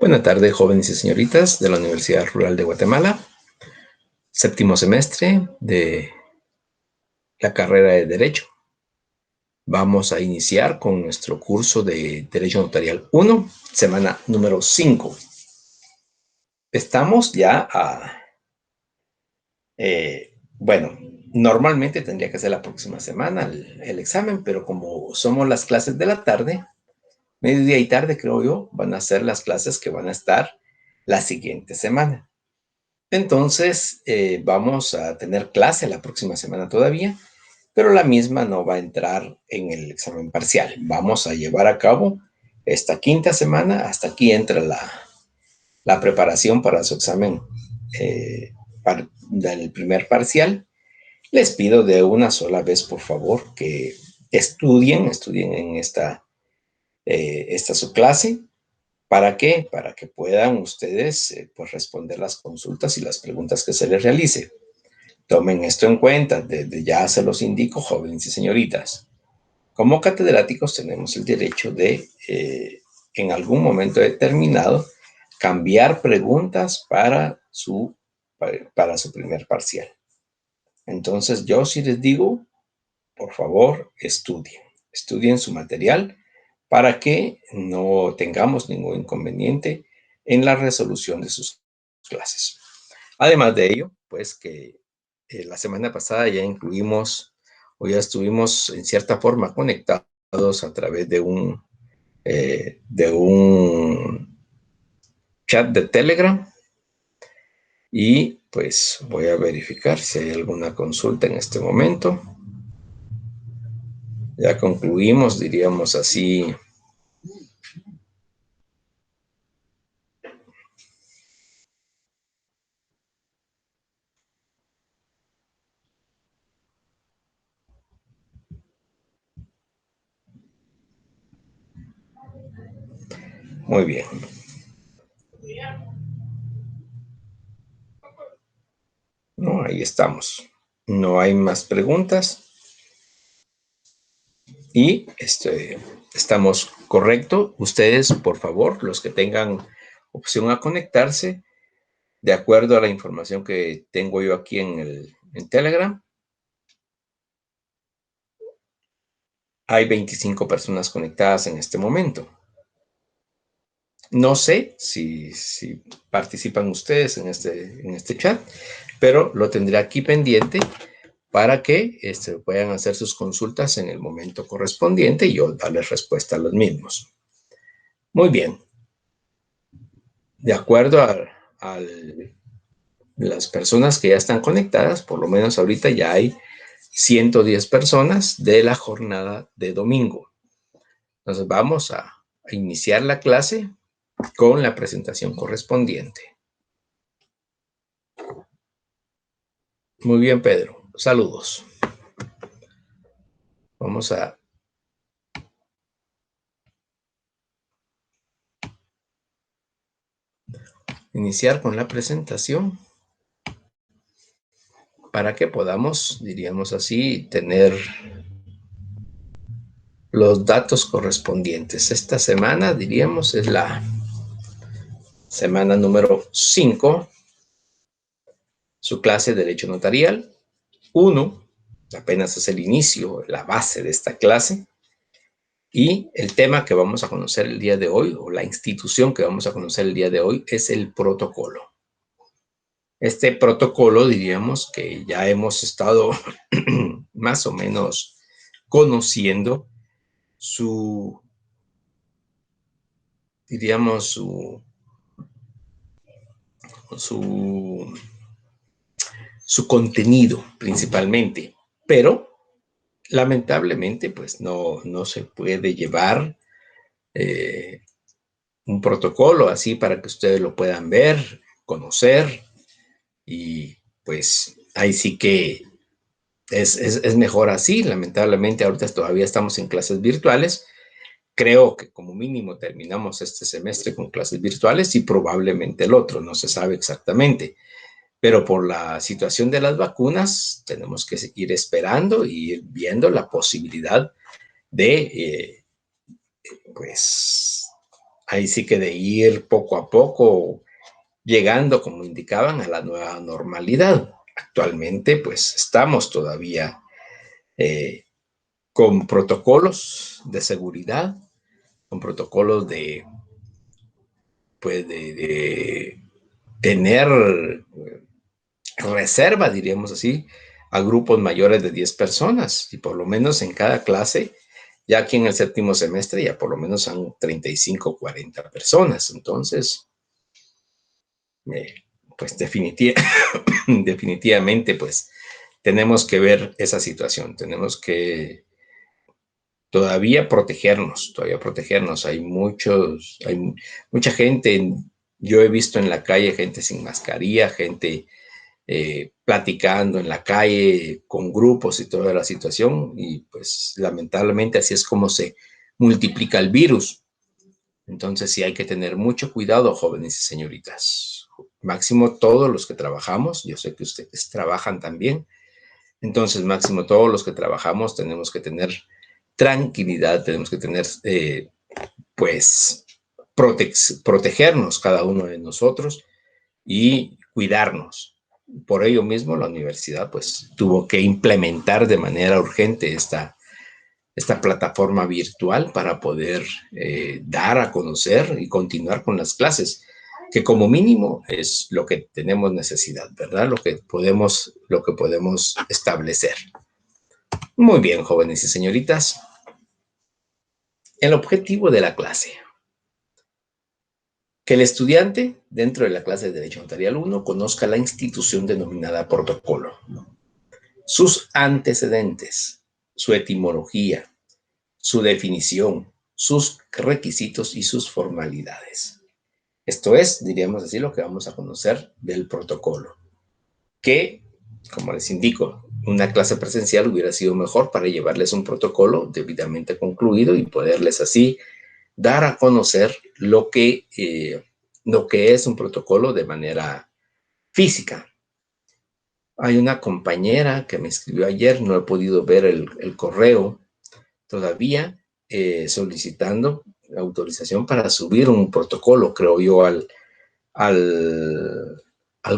Buenas tardes, jóvenes y señoritas de la Universidad Rural de Guatemala, séptimo semestre de la carrera de Derecho. Vamos a iniciar con nuestro curso de Derecho Notarial 1, semana número 5. Estamos ya bueno, normalmente tendría que ser la próxima semana el examen, pero como somos las clases de la tarde, mediodía y tarde creo yo, van a ser las clases que van a estar la siguiente semana. Entonces, vamos a tener clase la próxima semana todavía, pero la misma no va a entrar en el examen parcial. Vamos a llevar a cabo esta quinta semana, hasta aquí entra la preparación para su examen del primer parcial. Les pido de una sola vez, por favor, que estudien en esta su clase. ¿Para qué? Para que puedan ustedes pues responder las consultas y las preguntas que se les realice. Tomen esto en cuenta, desde ya se los indico, jóvenes y señoritas. Como catedráticos tenemos el derecho de, en algún momento determinado, cambiar preguntas para su primer parcial. Entonces, yo sí les digo, por favor, estudien su material para que no tengamos ningún inconveniente en la resolución de sus clases. Además de ello, pues que la semana pasada ya incluimos o ya estuvimos en cierta forma conectados a través de un chat de Telegram, y pues voy a verificar si hay alguna consulta en este momento. Ya concluimos, diríamos así. Muy bien. No, ahí estamos. No hay más preguntas. Y estamos correcto. Ustedes, por favor, los que tengan opción a conectarse, de acuerdo a la información que tengo yo aquí en Telegram, hay 25 personas conectadas en este momento. No sé si participan ustedes en este chat, pero lo tendré aquí pendiente para que puedan hacer sus consultas en el momento correspondiente y yo darles respuesta a los mismos. Muy bien. De acuerdo a las personas que ya están conectadas, por lo menos ahorita ya hay 110 personas de la jornada de domingo. Entonces vamos a iniciar la clase con la presentación correspondiente. Muy bien, Pedro. Saludos. Vamos a iniciar con la presentación para que podamos, diríamos así, tener los datos correspondientes. Esta semana, diríamos, es la semana número 5, su clase de Derecho Notarial 1, apenas es el inicio, la base de esta clase, y el tema que vamos a conocer el día de hoy, o la institución que vamos a conocer el día de hoy, es el protocolo. Este protocolo, diríamos que ya hemos estado más o menos conociendo diríamos, su contenido principalmente, pero lamentablemente pues no se puede llevar un protocolo así para que ustedes lo puedan ver, conocer, y pues ahí sí que es mejor así. Lamentablemente ahorita todavía estamos en clases virtuales. Creo que como mínimo terminamos este semestre con clases virtuales y probablemente el otro, no se sabe exactamente. Pero por la situación de las vacunas tenemos que seguir esperando y ir viendo la posibilidad de, pues, ahí sí que de ir poco a poco llegando, como indicaban, a la nueva normalidad. Actualmente, pues estamos todavía con protocolos de seguridad, con protocolos de, pues, de tener reserva, diríamos así, a grupos mayores de 10 personas y por lo menos en cada clase, ya aquí en el séptimo semestre ya por lo menos son 35 o 40 personas. Entonces, eh, pues definitivamente, pues tenemos que ver esa situación, tenemos que todavía protegernos. Hay mucha gente, yo he visto en la calle gente sin mascarilla, gente platicando en la calle con grupos y toda la situación y pues lamentablemente así es como se multiplica el virus. Entonces sí hay que tener mucho cuidado, jóvenes y señoritas. Máximo todos los que trabajamos, yo sé que ustedes trabajan también, entonces máximo todos los que trabajamos tenemos que tener tranquilidad, tenemos que tener pues protegernos cada uno de nosotros y cuidarnos. Por ello mismo, la universidad pues tuvo que implementar de manera urgente esta plataforma virtual para poder dar a conocer y continuar con las clases, que como mínimo es lo que tenemos necesidad, ¿verdad? Lo que podemos establecer. Muy bien, jóvenes y señoritas. El objetivo de la clase. Que el estudiante, dentro de la clase de Derecho Notarial 1, conozca la institución denominada protocolo, sus antecedentes, su etimología, su definición, sus requisitos y sus formalidades. Esto es, diríamos así, lo que vamos a conocer del protocolo, que, como les indico, una clase presencial hubiera sido mejor para llevarles un protocolo debidamente concluido y poderles así dar a conocer lo que es un protocolo de manera física. Hay una compañera que me escribió ayer, no he podido ver el correo todavía, solicitando autorización para subir un protocolo, creo yo, al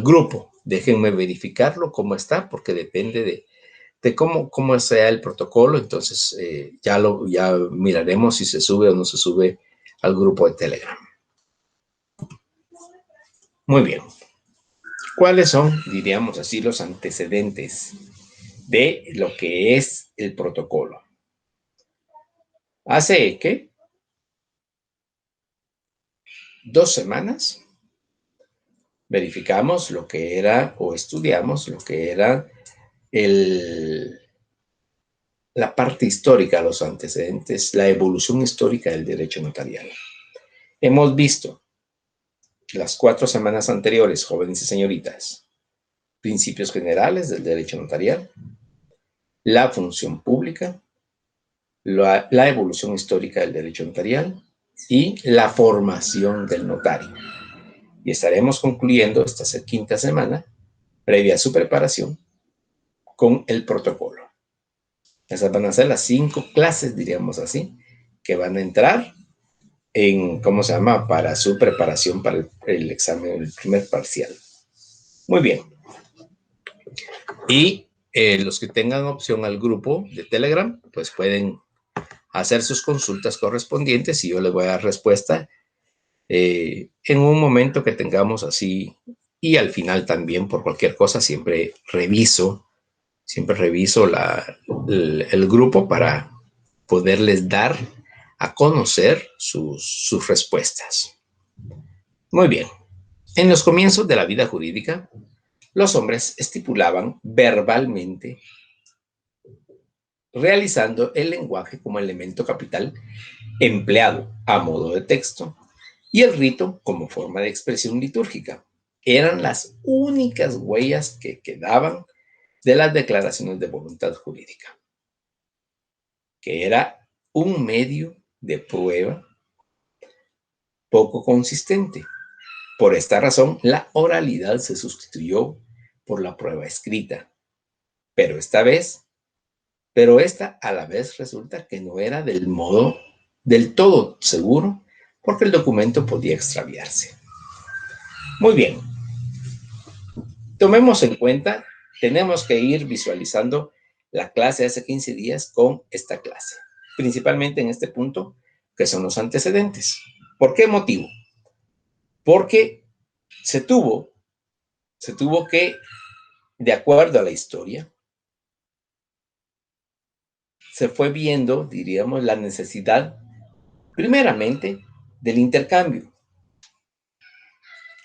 grupo. Déjenme verificarlo cómo está, porque depende de cómo sea el protocolo. Entonces, ya miraremos si se sube o no se sube al grupo de Telegram. Muy bien. ¿Cuáles son, diríamos así, los antecedentes de lo que es el protocolo? Hace, ¿qué? 2 semanas verificamos lo que era o estudiamos lo que era la parte histórica, los antecedentes, la evolución histórica del derecho notarial. Hemos visto las 4 semanas anteriores, jóvenes y señoritas, principios generales del derecho notarial, la función pública, la evolución histórica del derecho notarial y la formación del notario. Y estaremos concluyendo esta 5ª semana, previa a su preparación, con el protocolo. Esas van a ser las 5 clases, diríamos así, que van a entrar en, ¿cómo se llama?, para su preparación para el examen, el primer parcial. Muy bien. Y los que tengan opción al grupo de Telegram, pues pueden hacer sus consultas correspondientes y yo les voy a dar respuesta en un momento que tengamos así. Y al final también, por cualquier cosa, siempre reviso el grupo para poderles dar a conocer sus respuestas. Muy bien. En los comienzos de la vida jurídica, los hombres estipulaban verbalmente, realizando el lenguaje como elemento capital empleado a modo de texto y el rito como forma de expresión litúrgica. Eran las únicas huellas que quedaban de las declaraciones de voluntad jurídica, que era un medio de prueba poco consistente. Por esta razón, la oralidad se sustituyó por la prueba escrita, pero esta a la vez resulta que no era del todo seguro porque el documento podía extraviarse. Muy bien. Tomemos en cuenta, tenemos que ir visualizando la clase de hace 15 días con esta clase, principalmente en este punto, que son los antecedentes. ¿Por qué motivo? Porque se tuvo que, de acuerdo a la historia, se fue viendo, diríamos, la necesidad, primeramente, del intercambio.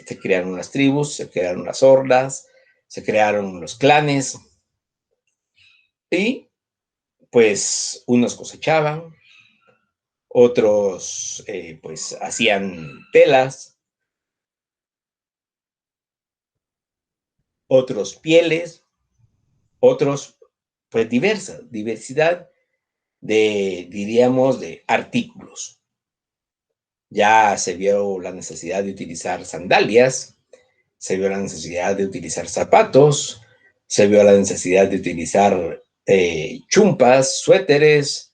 Se crearon las tribus, se crearon las hordas, se crearon los clanes y, pues, unos cosechaban, otros, pues, hacían telas, otros pieles, otros, pues, diversidad de, diríamos, de artículos. Ya se vio la necesidad de utilizar sandalias, se vio la necesidad de utilizar zapatos, se vio la necesidad de utilizar chumpas, suéteres,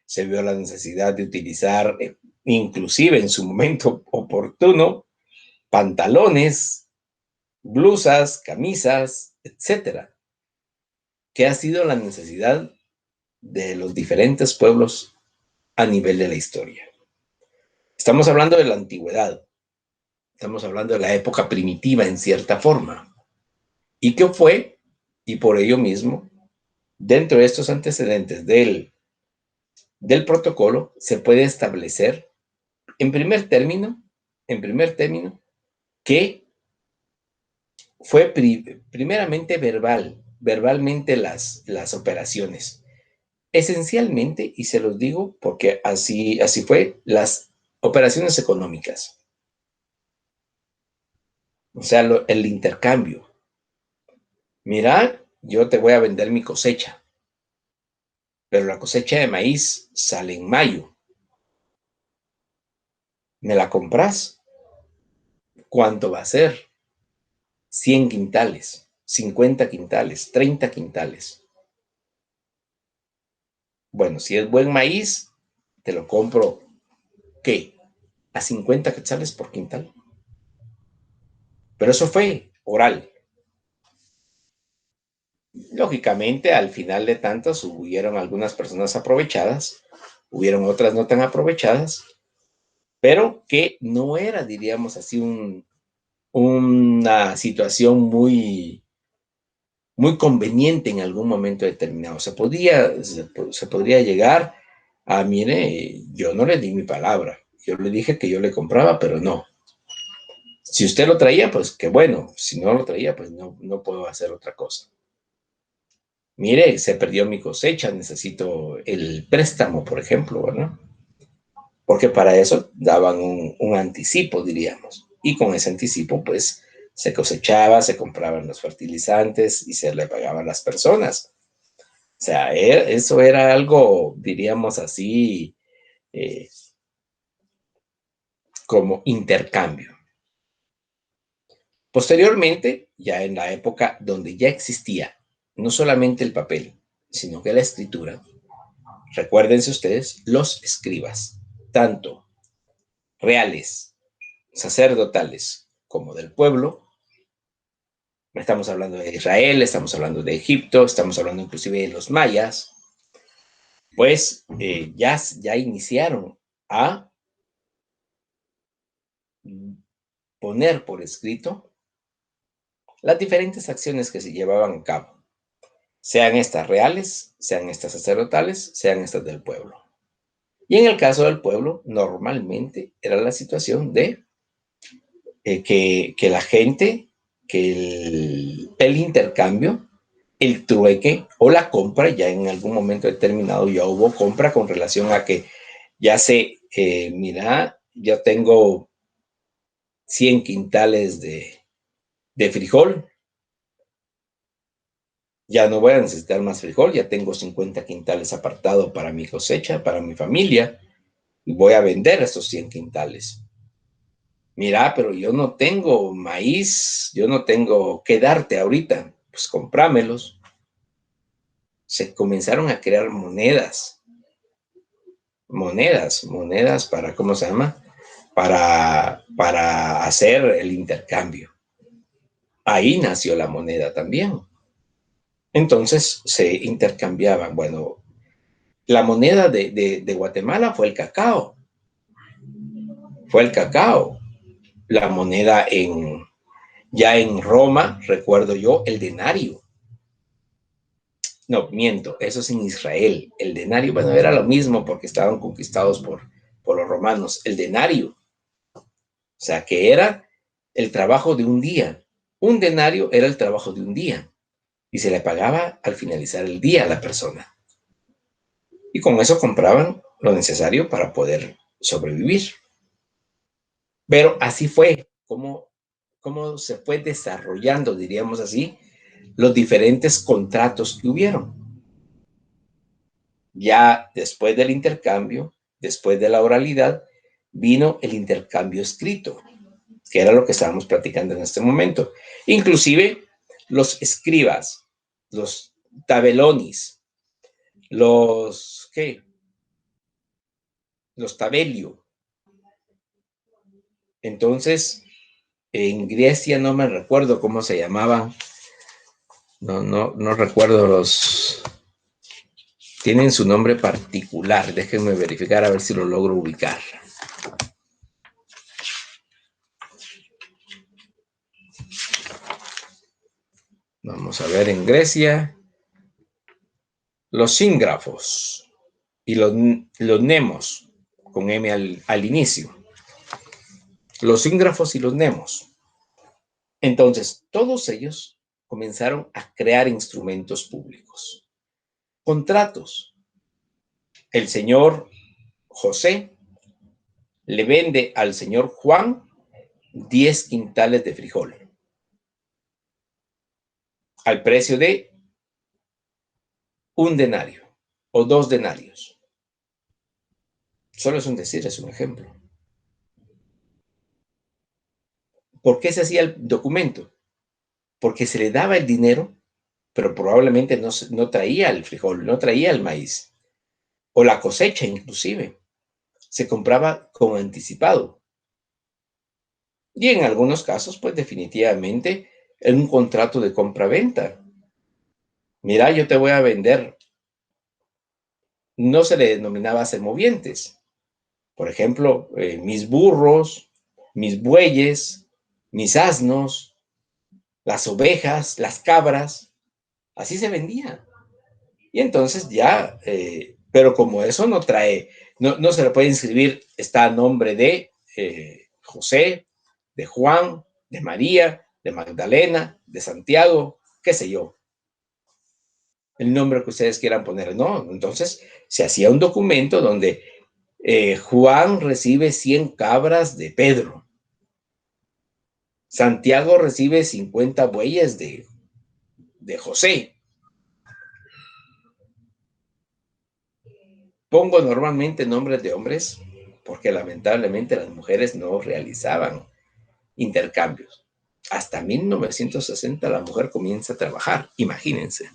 se vio la necesidad de utilizar, inclusive en su momento oportuno, pantalones, blusas, camisas, etcétera, que ha sido la necesidad de los diferentes pueblos a nivel de la historia. Estamos hablando de la antigüedad, estamos hablando de la época primitiva en cierta forma. ¿Y qué fue? Y por ello mismo, dentro de estos antecedentes del protocolo, se puede establecer, en primer término, que fue primeramente verbalmente las operaciones. Esencialmente, y se los digo porque así fue, las operaciones económicas. O sea, el intercambio. Mira, yo te voy a vender mi cosecha, pero la cosecha de maíz sale en mayo. ¿Me la compras? ¿Cuánto va a ser? 100 quintales, 50 quintales, 30 quintales. Bueno, si es buen maíz, te lo compro, ¿qué? A 50 quetzales por quintal. Pero eso fue oral. Lógicamente, al final de tantas, hubieron algunas personas aprovechadas, hubieron otras no tan aprovechadas, pero que no era, diríamos así, una situación muy conveniente en algún momento determinado. Se podría llegar a, mire, yo no le di mi palabra, yo le dije que yo le compraba, pero no. Si usted lo traía, pues qué bueno, si no lo traía, pues no puedo hacer otra cosa. Mire, se perdió mi cosecha, necesito el préstamo, por ejemplo, ¿verdad? Porque para eso daban un anticipo, diríamos. Y con ese anticipo, pues, se cosechaba, se compraban los fertilizantes y se le pagaban a las personas. O sea, eso era algo, diríamos así, eh, como intercambio. Posteriormente, ya en la época donde ya existía no solamente el papel, sino que la escritura, recuérdense ustedes, los escribas, tanto reales, sacerdotales, como del pueblo. Estamos hablando de Israel, estamos hablando de Egipto, estamos hablando inclusive de los mayas, pues ya iniciaron a poner por escrito las diferentes acciones que se llevaban a cabo, sean estas reales, sean estas sacerdotales, sean estas del pueblo. Y en el caso del pueblo, normalmente era la situación de que la gente, que el intercambio, el trueque o la compra, ya en algún momento determinado ya hubo compra con relación a que ya sé, mira, yo tengo 100 quintales de frijol, ya no voy a necesitar más frijol, ya tengo 50 quintales apartado para mi cosecha, para mi familia, y voy a vender esos 100 quintales. Mira, pero yo no tengo maíz, yo no tengo que darte ahorita, pues comprámelos. Se comenzaron a crear monedas para, ¿cómo se llama? para hacer el intercambio. Ahí nació la moneda también. Entonces se intercambiaban. Bueno, la moneda de Guatemala fue el cacao. Fue el cacao. La moneda ya en Roma, recuerdo yo, el denario. No, miento, eso es en Israel. El denario, bueno, era lo mismo porque estaban conquistados por los romanos. El denario, o sea, que era el trabajo de un día. Un denario era el trabajo de un día y se le pagaba al finalizar el día a la persona. Y con eso compraban lo necesario para poder sobrevivir. Pero así fue como se fue desarrollando, diríamos así, los diferentes contratos que hubieron. Ya después del intercambio, después de la oralidad, vino el intercambio escrito, que era lo que estábamos platicando en este momento. Inclusive los escribas, los tabelonis, ¿qué? Los tabelio. Entonces, en Grecia no me recuerdo cómo se llamaban. No recuerdo los... Tienen su nombre particular. Déjenme verificar a ver si lo logro ubicar. Vamos a ver en Grecia. Los síngrafos y los nemos, con M al inicio. Los síngrafos y los nemos. Entonces, todos ellos comenzaron a crear instrumentos públicos. Contratos. El señor José le vende al señor Juan 10 quintales de frijol al precio de un denario o 2 denarios. Solo es un decir, es un ejemplo. ¿Por qué se hacía el documento? Porque se le daba el dinero, pero probablemente no traía el frijol, no traía el maíz, o la cosecha inclusive. Se compraba con anticipado. Y en algunos casos, pues definitivamente, en un contrato de compra-venta. Mira, yo te voy a vender. No se le denominaba semovientes. Por ejemplo, mis burros, mis bueyes, mis asnos, las ovejas, las cabras. Así se vendía. Y entonces ya, pero como eso no trae, no se le puede inscribir, está a nombre de José, de Juan, de María, de Magdalena, de Santiago, qué sé yo, el nombre que ustedes quieran poner, no. Entonces se hacía un documento donde Juan recibe 100 cabras de Pedro, Santiago recibe 50 bueyes de José. Pongo normalmente nombres de hombres porque lamentablemente las mujeres no realizaban intercambios. Hasta 1960 la mujer comienza a trabajar, imagínense.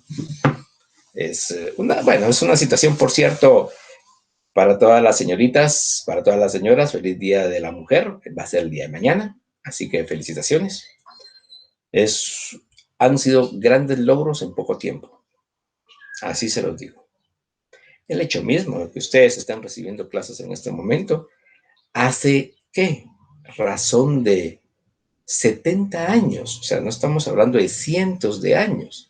Es una situación, por cierto, para todas las señoritas, para todas las señoras, feliz Día de la Mujer, va a ser el día de mañana, así que felicitaciones. Han sido grandes logros en poco tiempo, así se los digo. El hecho mismo de que ustedes están recibiendo clases en este momento hace, ¿qué? Razón de 70 años, o sea, no estamos hablando de cientos de años.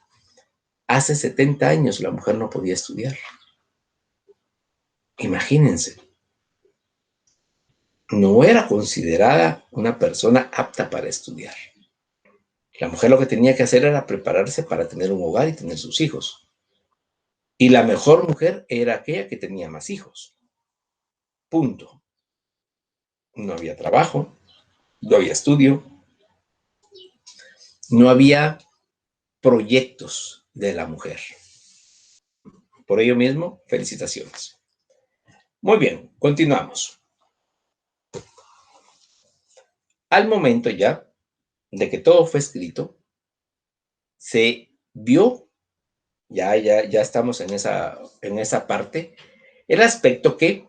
Hace 70 años la mujer no podía estudiar. Imagínense. No era considerada una persona apta para estudiar. La mujer lo que tenía que hacer era prepararse para tener un hogar y tener sus hijos. Y la mejor mujer era aquella que tenía más hijos. Punto. No había trabajo, no había estudio, no había proyectos de la mujer. Por ello mismo, felicitaciones. Muy bien, continuamos. Al momento ya de que todo fue escrito, se vio, ya estamos en esa parte, el aspecto que,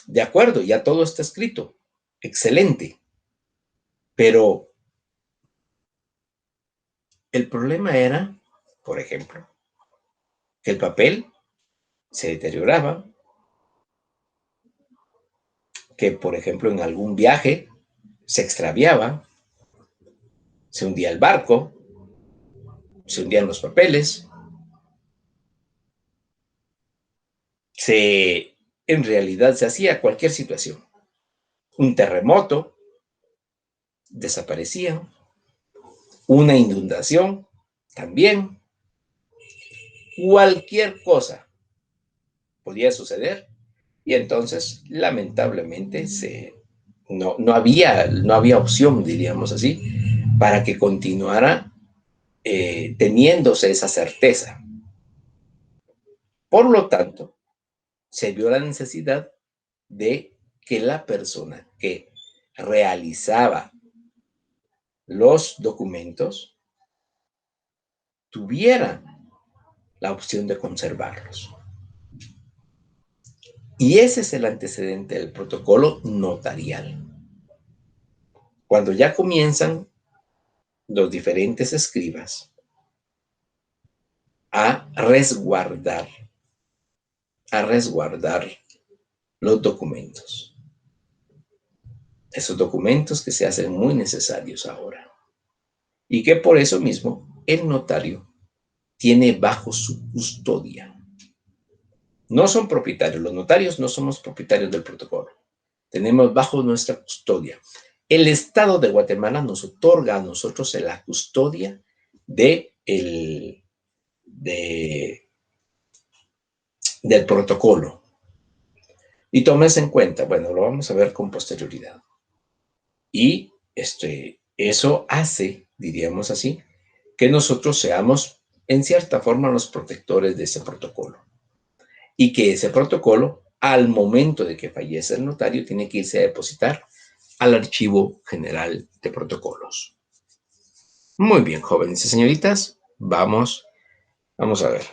de acuerdo, ya todo está escrito, excelente. Pero el problema era, por ejemplo, que el papel se deterioraba, que, por ejemplo, en algún viaje se extraviaba, se hundía el barco, se hundían los papeles, en realidad se hacía cualquier situación. Un terremoto, desaparecían, una inundación, también, cualquier cosa podía suceder y entonces, lamentablemente, no había opción, diríamos así, para que continuara teniéndose esa certeza. Por lo tanto, se vio la necesidad de que la persona que realizaba los documentos tuviera la opción de conservarlos. Y ese es el antecedente del protocolo notarial. Cuando ya comienzan los diferentes escribas a resguardar los documentos. Esos documentos que se hacen muy necesarios ahora. Y que por eso mismo el notario tiene bajo su custodia. No son propietarios, los notarios no somos propietarios del protocolo. Tenemos bajo nuestra custodia. El Estado de Guatemala nos otorga a nosotros la custodia del protocolo. Y tomes en cuenta, bueno, lo vamos a ver con posterioridad. Y eso hace, diríamos así, que nosotros seamos, en cierta forma, los protectores de ese protocolo. Y que ese protocolo, al momento de que fallece el notario, tiene que irse a depositar al Archivo General de Protocolos. Muy bien, jóvenes y señoritas, vamos a ver.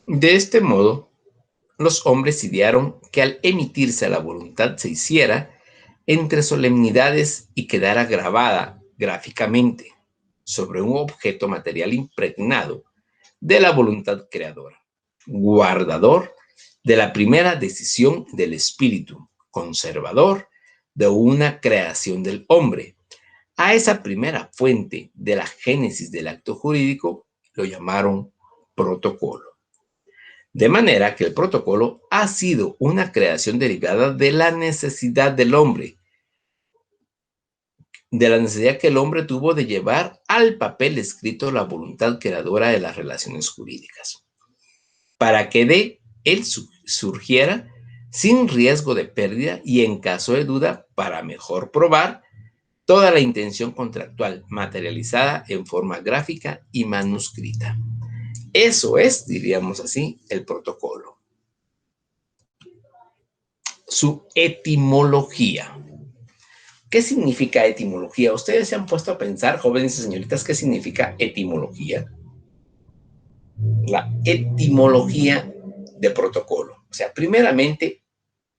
De este modo, los hombres idearon que al emitirse la voluntad se hiciera entre solemnidades y quedara grabada gráficamente sobre un objeto material impregnado de la voluntad creadora, guardador de la primera decisión del espíritu, conservador de una creación del hombre. A esa primera fuente de la génesis del acto jurídico lo llamaron protocolo. De manera que el protocolo ha sido una creación derivada de la necesidad del hombre, de la necesidad que el hombre tuvo de llevar al papel escrito la voluntad creadora de las relaciones jurídicas, para que de él surgiera sin riesgo de pérdida y en caso de duda para mejor probar toda la intención contractual materializada en forma gráfica y manuscrita. Eso es, diríamos así, el protocolo. Su etimología. ¿Qué significa etimología? ¿Ustedes se han puesto a pensar, jóvenes y señoritas, qué significa etimología? La etimología de protocolo. O sea, primeramente,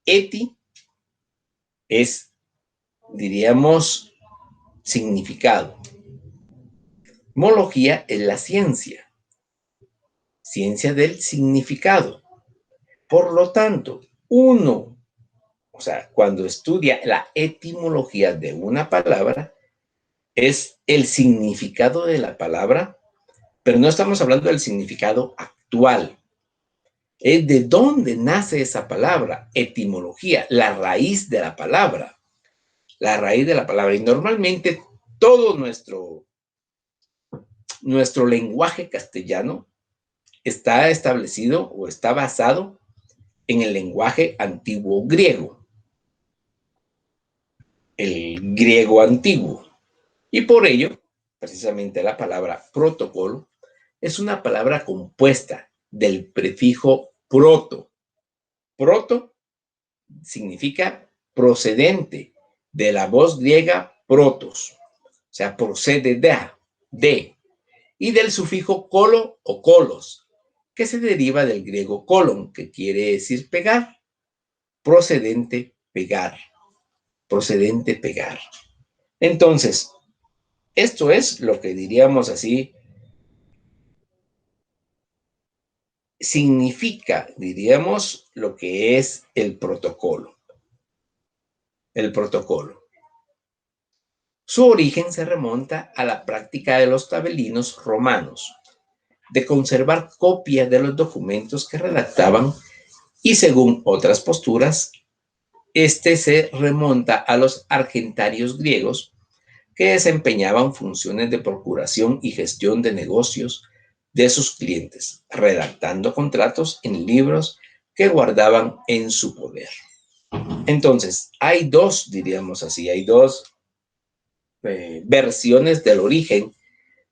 eti es, diríamos, significado. Mología es la ciencia del significado. Por lo tanto, uno, o sea, cuando estudia la etimología de una palabra, es el significado de la palabra, pero no estamos hablando del significado actual. Es de dónde nace esa palabra, etimología, la raíz de la palabra. La raíz de la palabra. Y normalmente todo nuestro lenguaje castellano está establecido o está basado en el lenguaje antiguo griego, el griego antiguo. Y por ello, precisamente la palabra protocolo es una palabra compuesta del prefijo proto. Proto significa procedente de la voz griega protos, o sea, procede de, y del sufijo colo o colos, que se deriva del griego colon, que quiere decir pegar, procedente, pegar, procedente, pegar. Entonces, esto es lo que diríamos así, significa, diríamos, lo que es el protocolo. El protocolo. Su origen se remonta a la práctica de los tabelinos romanos, de conservar copias de los documentos que redactaban y según otras posturas, este se remonta a los argentarios griegos que desempeñaban funciones de procuración y gestión de negocios de sus clientes, redactando contratos en libros que guardaban en su poder. Entonces, hay dos, diríamos así, hay dos versiones del origen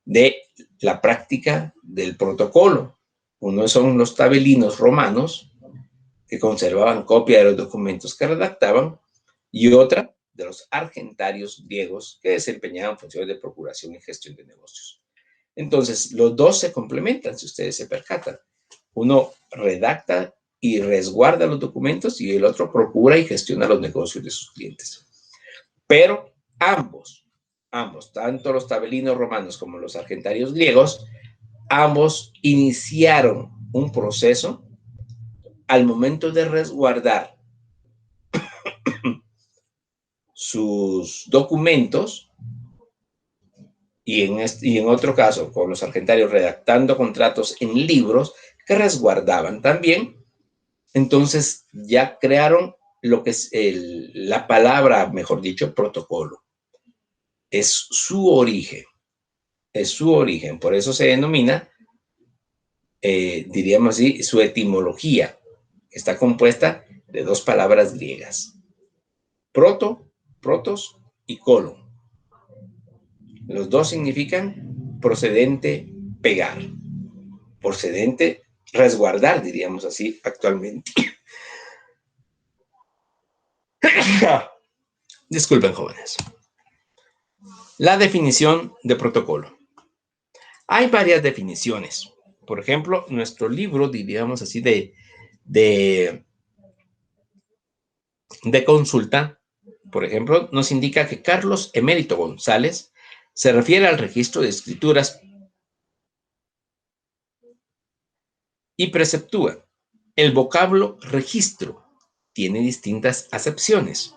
de la práctica del protocolo. Uno son los tabelinos romanos, que conservaban copia de los documentos que redactaban, y otra de los argentarios griegos, que desempeñaban funciones de procuración y gestión de negocios. Entonces, los dos se complementan, si ustedes se percatan. Uno redacta y resguarda los documentos y el otro procura y gestiona los negocios de sus clientes. Pero ambos, tanto los tabelinos romanos como los argentarios griegos, ambos iniciaron un proceso al momento de resguardar sus documentos y en otro caso, con los argentarios redactando contratos en libros que resguardaban también. Entonces ya crearon lo que es la palabra, mejor dicho, protocolo. Es su origen, es su origen. Por eso se denomina, diríamos así, su etimología. Está compuesta de dos palabras griegas. Protos y colon. Los dos significan procedente, pegar. Procedente, resguardar, diríamos así actualmente. Disculpen, jóvenes. La definición de protocolo. Hay varias definiciones. Por ejemplo, nuestro libro, diríamos así, de consulta, por ejemplo, nos indica que Carlos Emérito González se refiere al registro de escrituras y preceptúa. El vocablo registro tiene distintas acepciones.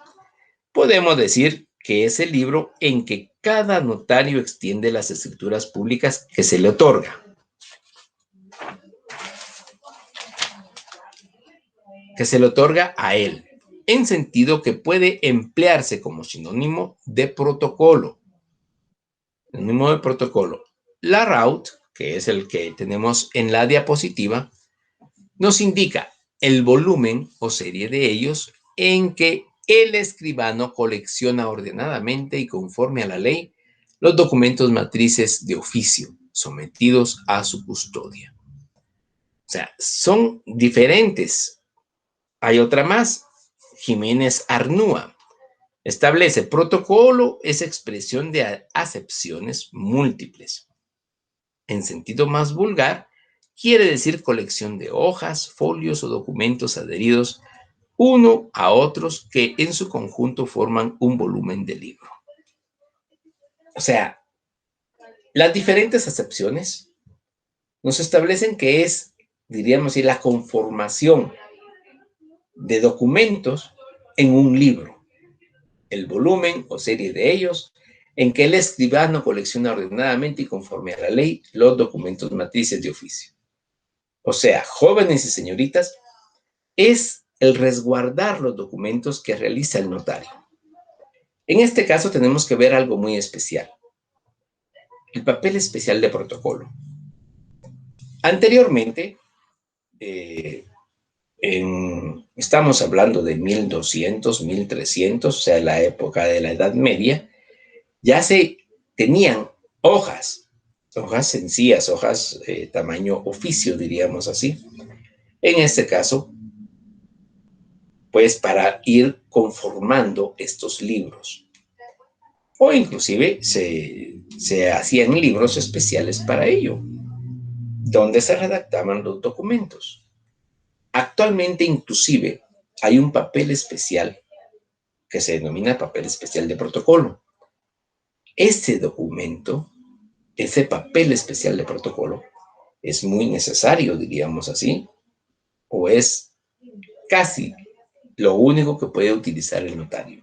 Podemos decir que es el libro en que cada notario extiende las escrituras públicas que se le otorga. Que se le otorga a él, en sentido que puede emplearse como sinónimo de protocolo. Sinónimo de protocolo. La RAUT, que es el que tenemos en la diapositiva, nos indica el volumen o serie de ellos en que el escribano colecciona ordenadamente y conforme a la ley los documentos matrices de oficio sometidos a su custodia. O sea, son diferentes. Hay otra más, Jiménez Arnúa. Establece protocolo es expresión de acepciones múltiples. En sentido más vulgar, quiere decir colección de hojas, folios o documentos adheridos uno a otros que en su conjunto forman un volumen de libro. O sea, las diferentes acepciones nos establecen que es, diríamos así, la conformación de documentos en un libro. El volumen o serie de ellos en que el escribano colecciona ordenadamente y conforme a la ley los documentos matrices de oficio. O sea, jóvenes y señoritas, es el resguardar los documentos que realiza el notario. En este caso tenemos que ver algo muy especial. El papel especial de protocolo. Anteriormente, estamos hablando de 1200, 1300, o sea, la época de la Edad Media, ya se tenían hojas sencillas, hojas tamaño oficio, diríamos así. En este caso, pues para ir conformando estos libros. o inclusive se hacían libros especiales para ello, donde se redactaban los documentos. Actualmente, inclusive, hay un papel especial que se denomina papel especial de protocolo. Ese documento, ese papel especial de protocolo, es muy necesario, diríamos así, o es casi lo único que puede utilizar el notario.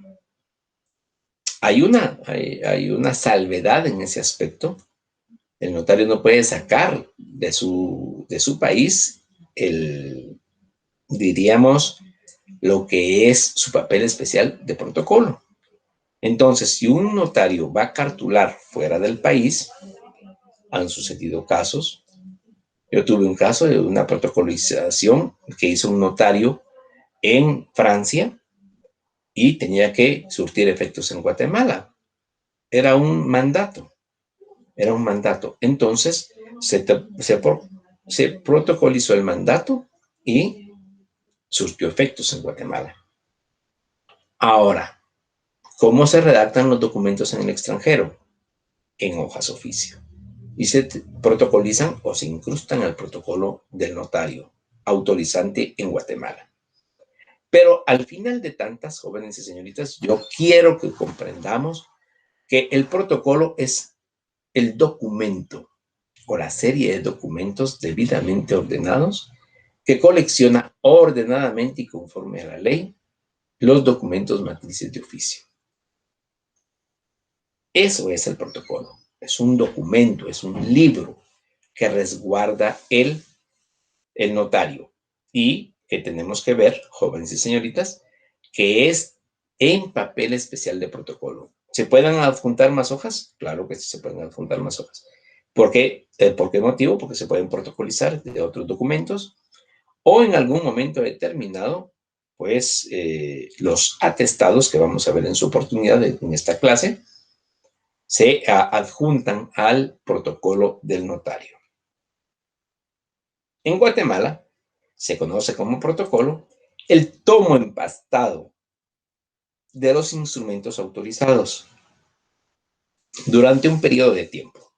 Hay una salvedad en ese aspecto. El notario no puede sacar de su país diríamos, lo que es su papel especial de protocolo. Entonces, si un notario va a cartular fuera del país, han sucedido casos. Yo tuve un caso de una protocolización que hizo un notario en Francia y tenía que surtir efectos en Guatemala. Era un mandato. Era un mandato. Entonces, se protocolizó el mandato y surtió efectos en Guatemala. Ahora, ¿cómo se redactan los documentos en el extranjero? En hojas oficio. Y se protocolizan o se incrustan al protocolo del notario autorizante en Guatemala. Pero al final de tantas, jóvenes y señoritas, yo quiero que comprendamos que el protocolo es el documento o la serie de documentos debidamente ordenados que colecciona ordenadamente y conforme a la ley los documentos matrices de oficio. Eso es el protocolo. Es un documento, es un libro que resguarda el notario y que tenemos que ver, jóvenes y señoritas, que es en papel especial de protocolo. ¿Se pueden adjuntar más hojas? Claro que sí se pueden adjuntar más hojas. ¿Por qué? ¿Por qué motivo? Porque se pueden protocolizar de otros documentos o en algún momento determinado, pues los atestados que vamos a ver en su oportunidad en esta clase, se adjuntan al protocolo del notario. En Guatemala se conoce como protocolo el tomo empastado de los instrumentos autorizados durante un periodo de tiempo,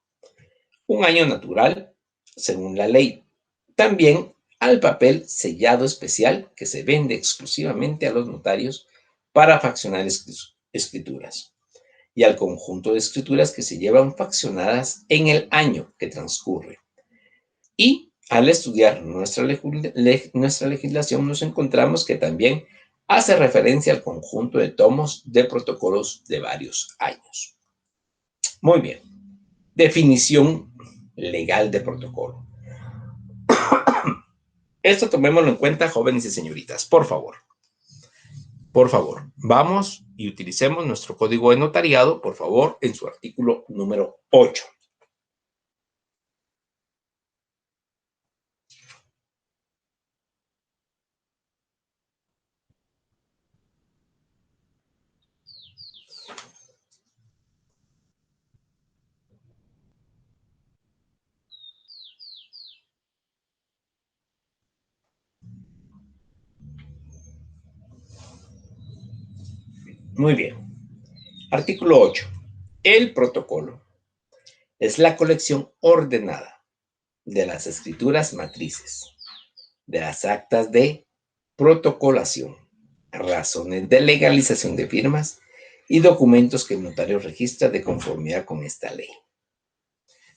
un año natural, según la ley. También al papel sellado especial que se vende exclusivamente a los notarios para faccionar escrituras y al conjunto de escrituras que se llevan faccionadas en el año que transcurre. Y al estudiar nuestra legislación nos encontramos que también hace referencia al conjunto de tomos de protocolos de varios años. Muy bien. Definición legal de protocolo. Esto tomémoslo en cuenta, jóvenes y señoritas, por favor. Por favor, vamos y utilicemos nuestro código de notariado, por favor, en su artículo número 8. Muy bien. Artículo 8. El protocolo es la colección ordenada de las escrituras matrices, de las actas de protocolación, razones de legalización de firmas y documentos que el notario registra de conformidad con esta ley.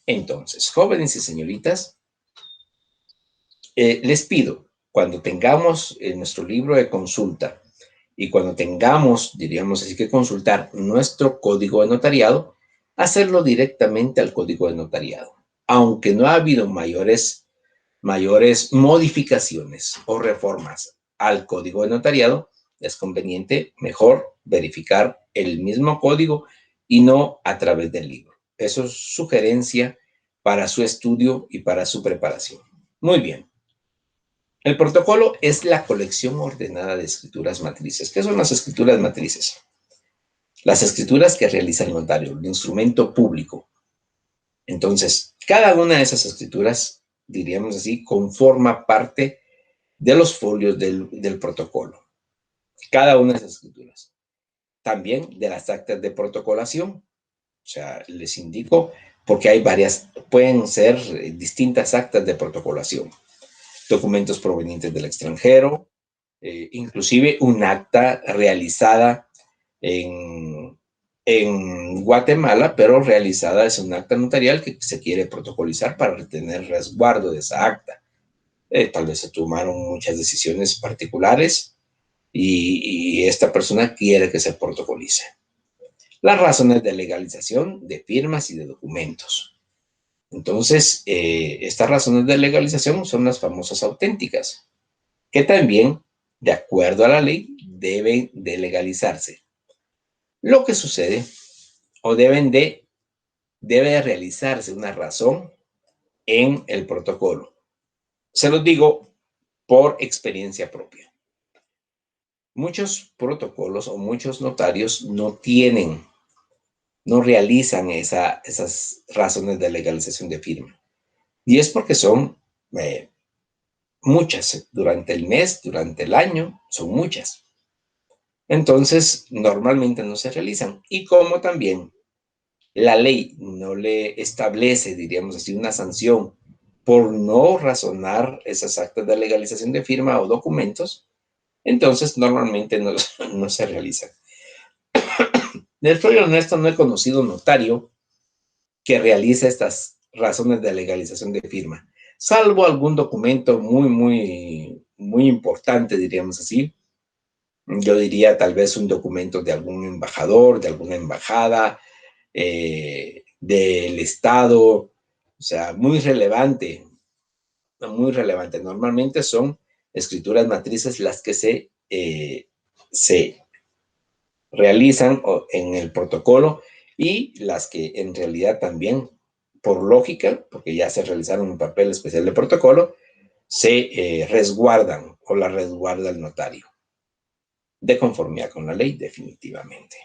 Entonces, jóvenes y señoritas, les pido, cuando tengamos nuestro libro de consulta y cuando tengamos, diríamos así, que consultar nuestro código de notariado, hacerlo directamente al código de notariado. Aunque no ha habido mayores modificaciones o reformas al código de notariado, es conveniente mejor verificar el mismo código y no a través del libro. Eso es sugerencia para su estudio y para su preparación. Muy bien. El protocolo es la colección ordenada de escrituras matrices. ¿Qué son las escrituras matrices? Las escrituras que realiza el notario, el instrumento público. Entonces, cada una de esas escrituras, diríamos así, conforma parte de los folios del protocolo. Cada una de esas escrituras. También de las actas de protocolación, sea, les indico porque hay varias, pueden ser distintas actas de protocolación, documentos provenientes del extranjero, inclusive un acta realizada en Guatemala, pero realizada es un acta notarial que se quiere protocolizar para retener resguardo de esa acta. Tal vez se tomaron muchas decisiones particulares y esta persona quiere que se protocolice. Las razones de legalización de firmas y de documentos. Entonces, estas razones de legalización son las famosas auténticas, que también, de acuerdo a la ley, deben de legalizarse. Lo que sucede, o debe realizarse una razón en el protocolo. Se los digo por experiencia propia. Muchos protocolos o muchos notarios no realizan esas razones de legalización de firma. Y es porque son muchas durante el mes, durante el año, son muchas. Entonces, normalmente no se realizan. Y como también la ley no le establece, diríamos así, una sanción por no razonar esas actas de legalización de firma o documentos, entonces normalmente no se realizan. Les soy honesto, no he conocido un notario que realice estas razones de legalización de firma, salvo algún documento muy importante, diríamos así. Yo diría tal vez un documento de algún embajador, de alguna embajada, del Estado, o sea, muy relevante. Normalmente son escrituras matrices las que se realizan en el protocolo y las que en realidad también, por lógica, porque ya se realizaron un papel especial de protocolo, se resguardan o la resguarda el notario, de conformidad con la ley, definitivamente.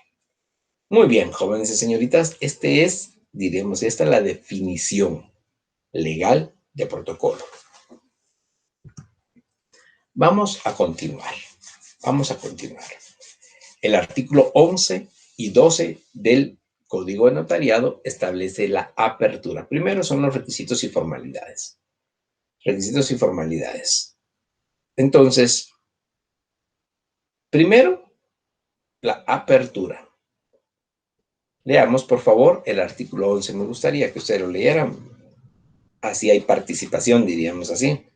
Muy bien, jóvenes y señoritas, diremos, esta es la definición legal de protocolo. Vamos a continuar. El artículo 11 y 12 del Código de Notariado establece la apertura. Primero son los requisitos y formalidades. Entonces, primero, la apertura. Leamos, por favor, el artículo 11. Me gustaría que ustedes lo leyeran. Así hay participación, diríamos así.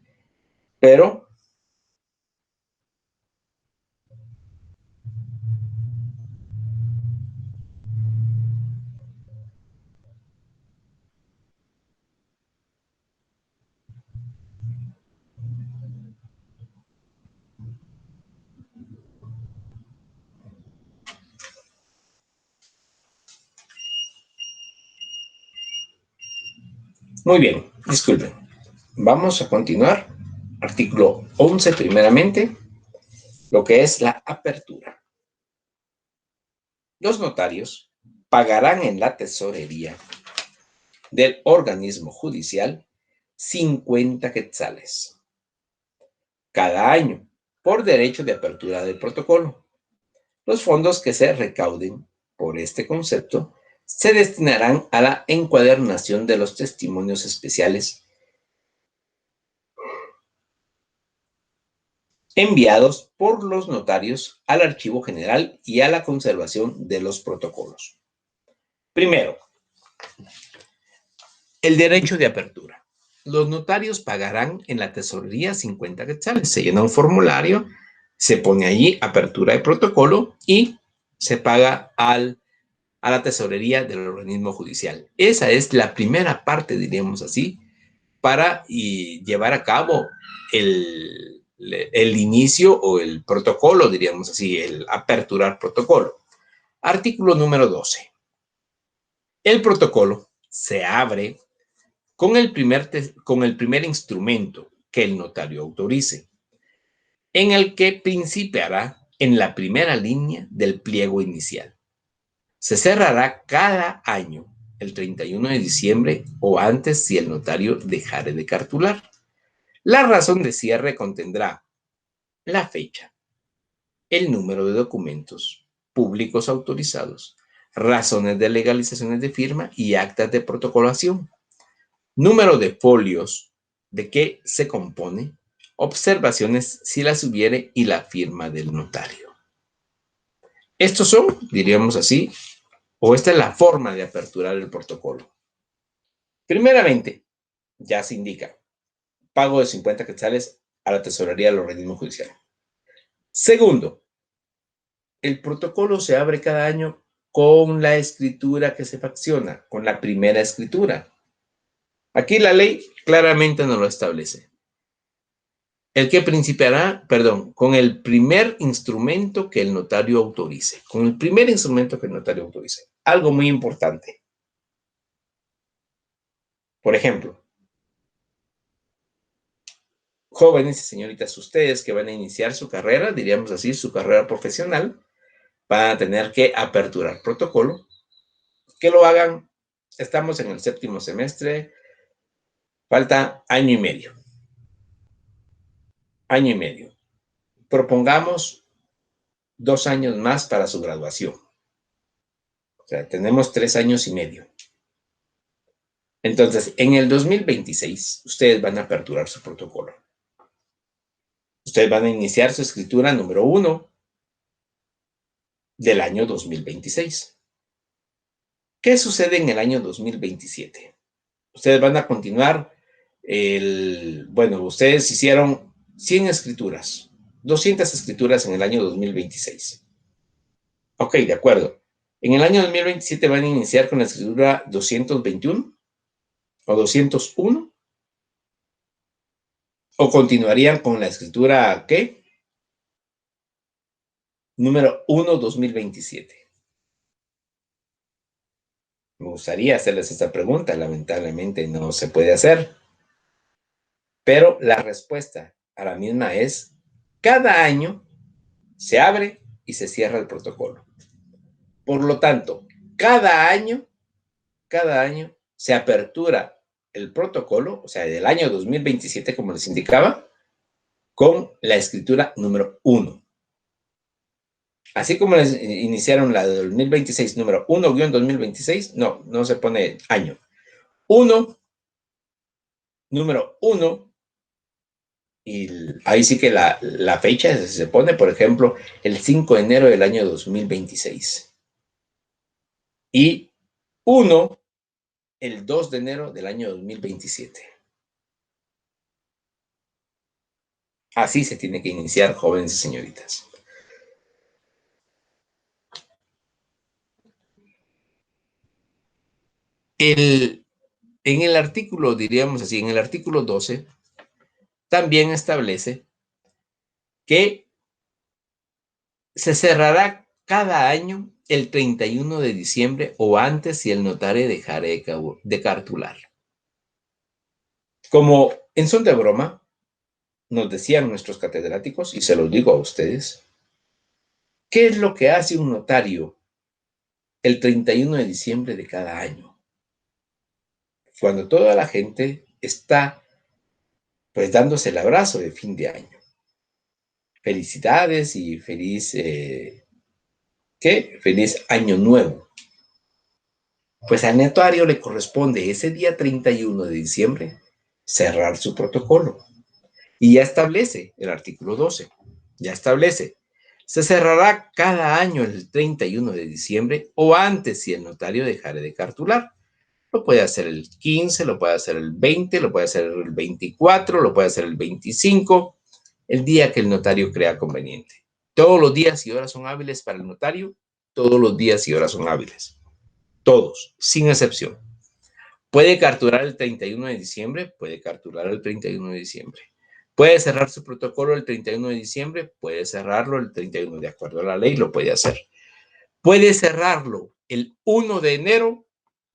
Pero muy bien, disculpen. Vamos a continuar. Artículo 11, primeramente, lo que es la apertura. Los notarios pagarán en la tesorería del organismo judicial 50 quetzales cada año por derecho de apertura del protocolo. Los fondos que se recauden por este concepto se destinarán a la encuadernación de los testimonios especiales enviados por los notarios al Archivo General y a la conservación de los protocolos. Primero, el derecho de apertura. Los notarios pagarán en la tesorería 50 quetzales. Se llena un formulario, se pone allí apertura de protocolo y se paga a la tesorería del organismo judicial. Esa es la primera parte, diríamos así, para llevar a cabo el inicio o el protocolo, diríamos así, el aperturar protocolo. Artículo número 12. El protocolo se abre con el primer instrumento que el notario autorice, en el que principiará en la primera línea del pliego inicial. Se cerrará cada año el 31 de diciembre o antes si el notario dejare de cartular. La razón de cierre contendrá la fecha, el número de documentos públicos autorizados, razones de legalizaciones de firma y actas de protocolación, número de folios, de qué se compone, observaciones si las hubiere y la firma del notario. Estos son, diríamos así, o esta es la forma de aperturar el protocolo. Primeramente, ya se indica pago de 50 quetzales a la tesorería del organismo judicial. Segundo, el protocolo se abre cada año con la escritura que se facciona, con la primera escritura. Aquí la ley claramente no lo establece. El que principiará, perdón, con el primer instrumento que el notario autorice. Con el primer instrumento que el notario autorice. Algo muy importante. Por ejemplo, jóvenes y señoritas, ustedes que van a iniciar su carrera, diríamos así, su carrera profesional, van a tener que aperturar protocolo. Que lo hagan. Estamos en el 7º semestre. Falta año y medio. Año y medio. Propongamos 2 años más para su graduación. O sea, tenemos 3 años y medio. Entonces, en el 2026, ustedes van a aperturar su protocolo. Ustedes van a iniciar su escritura número 1 del año 2026. ¿Qué sucede en el año 2027? Ustedes van a continuar bueno, ustedes hicieron 100 escrituras, 200 escrituras en el año 2026. Ok, de acuerdo. En el año 2027 van a iniciar con la escritura 221 o 201. ¿O continuarían con la escritura qué? Número 1, 2027. Me gustaría hacerles esta pregunta, lamentablemente no se puede hacer. Pero la respuesta a la misma es, cada año se abre y se cierra el protocolo. Por lo tanto, cada año se apertura el protocolo, o sea, del año 2027, como les indicaba, con la escritura número 1. Así como les iniciaron la de 2026, número 1-2026, no se pone año. 1, número 1, y ahí sí que la fecha se pone, por ejemplo, el 5 de enero del año 2026. Y 1, el 2 de enero del año 2027. Así se tiene que iniciar, jóvenes y señoritas. En el artículo, diríamos así, en el artículo 12, también establece que se cerrará cada año el 31 de diciembre o antes si el notario dejara de cartular. Como en son de broma, nos decían nuestros catedráticos, y se los digo a ustedes, ¿qué es lo que hace un notario el 31 de diciembre de cada año? Cuando toda la gente está pues dándose el abrazo de fin de año. Felicidades y feliz, feliz año nuevo. Pues al notario le corresponde ese día 31 de diciembre cerrar su protocolo. Y ya establece el artículo 12, ya establece, se cerrará cada año el 31 de diciembre o antes si el notario dejare de cartular. Lo puede hacer el 15, lo puede hacer el 20, lo puede hacer el 24, lo puede hacer el 25, el día que el notario crea conveniente. Todos los días y horas son hábiles para el notario, todos los días y horas son hábiles. Todos, sin excepción. Puede cartular el 31 de diciembre, puede cartular el 31 de diciembre. Puede cerrar su protocolo el 31 de diciembre, puede cerrarlo el 31, de acuerdo a la ley, lo puede hacer. ¿Puede cerrarlo el 1 de enero?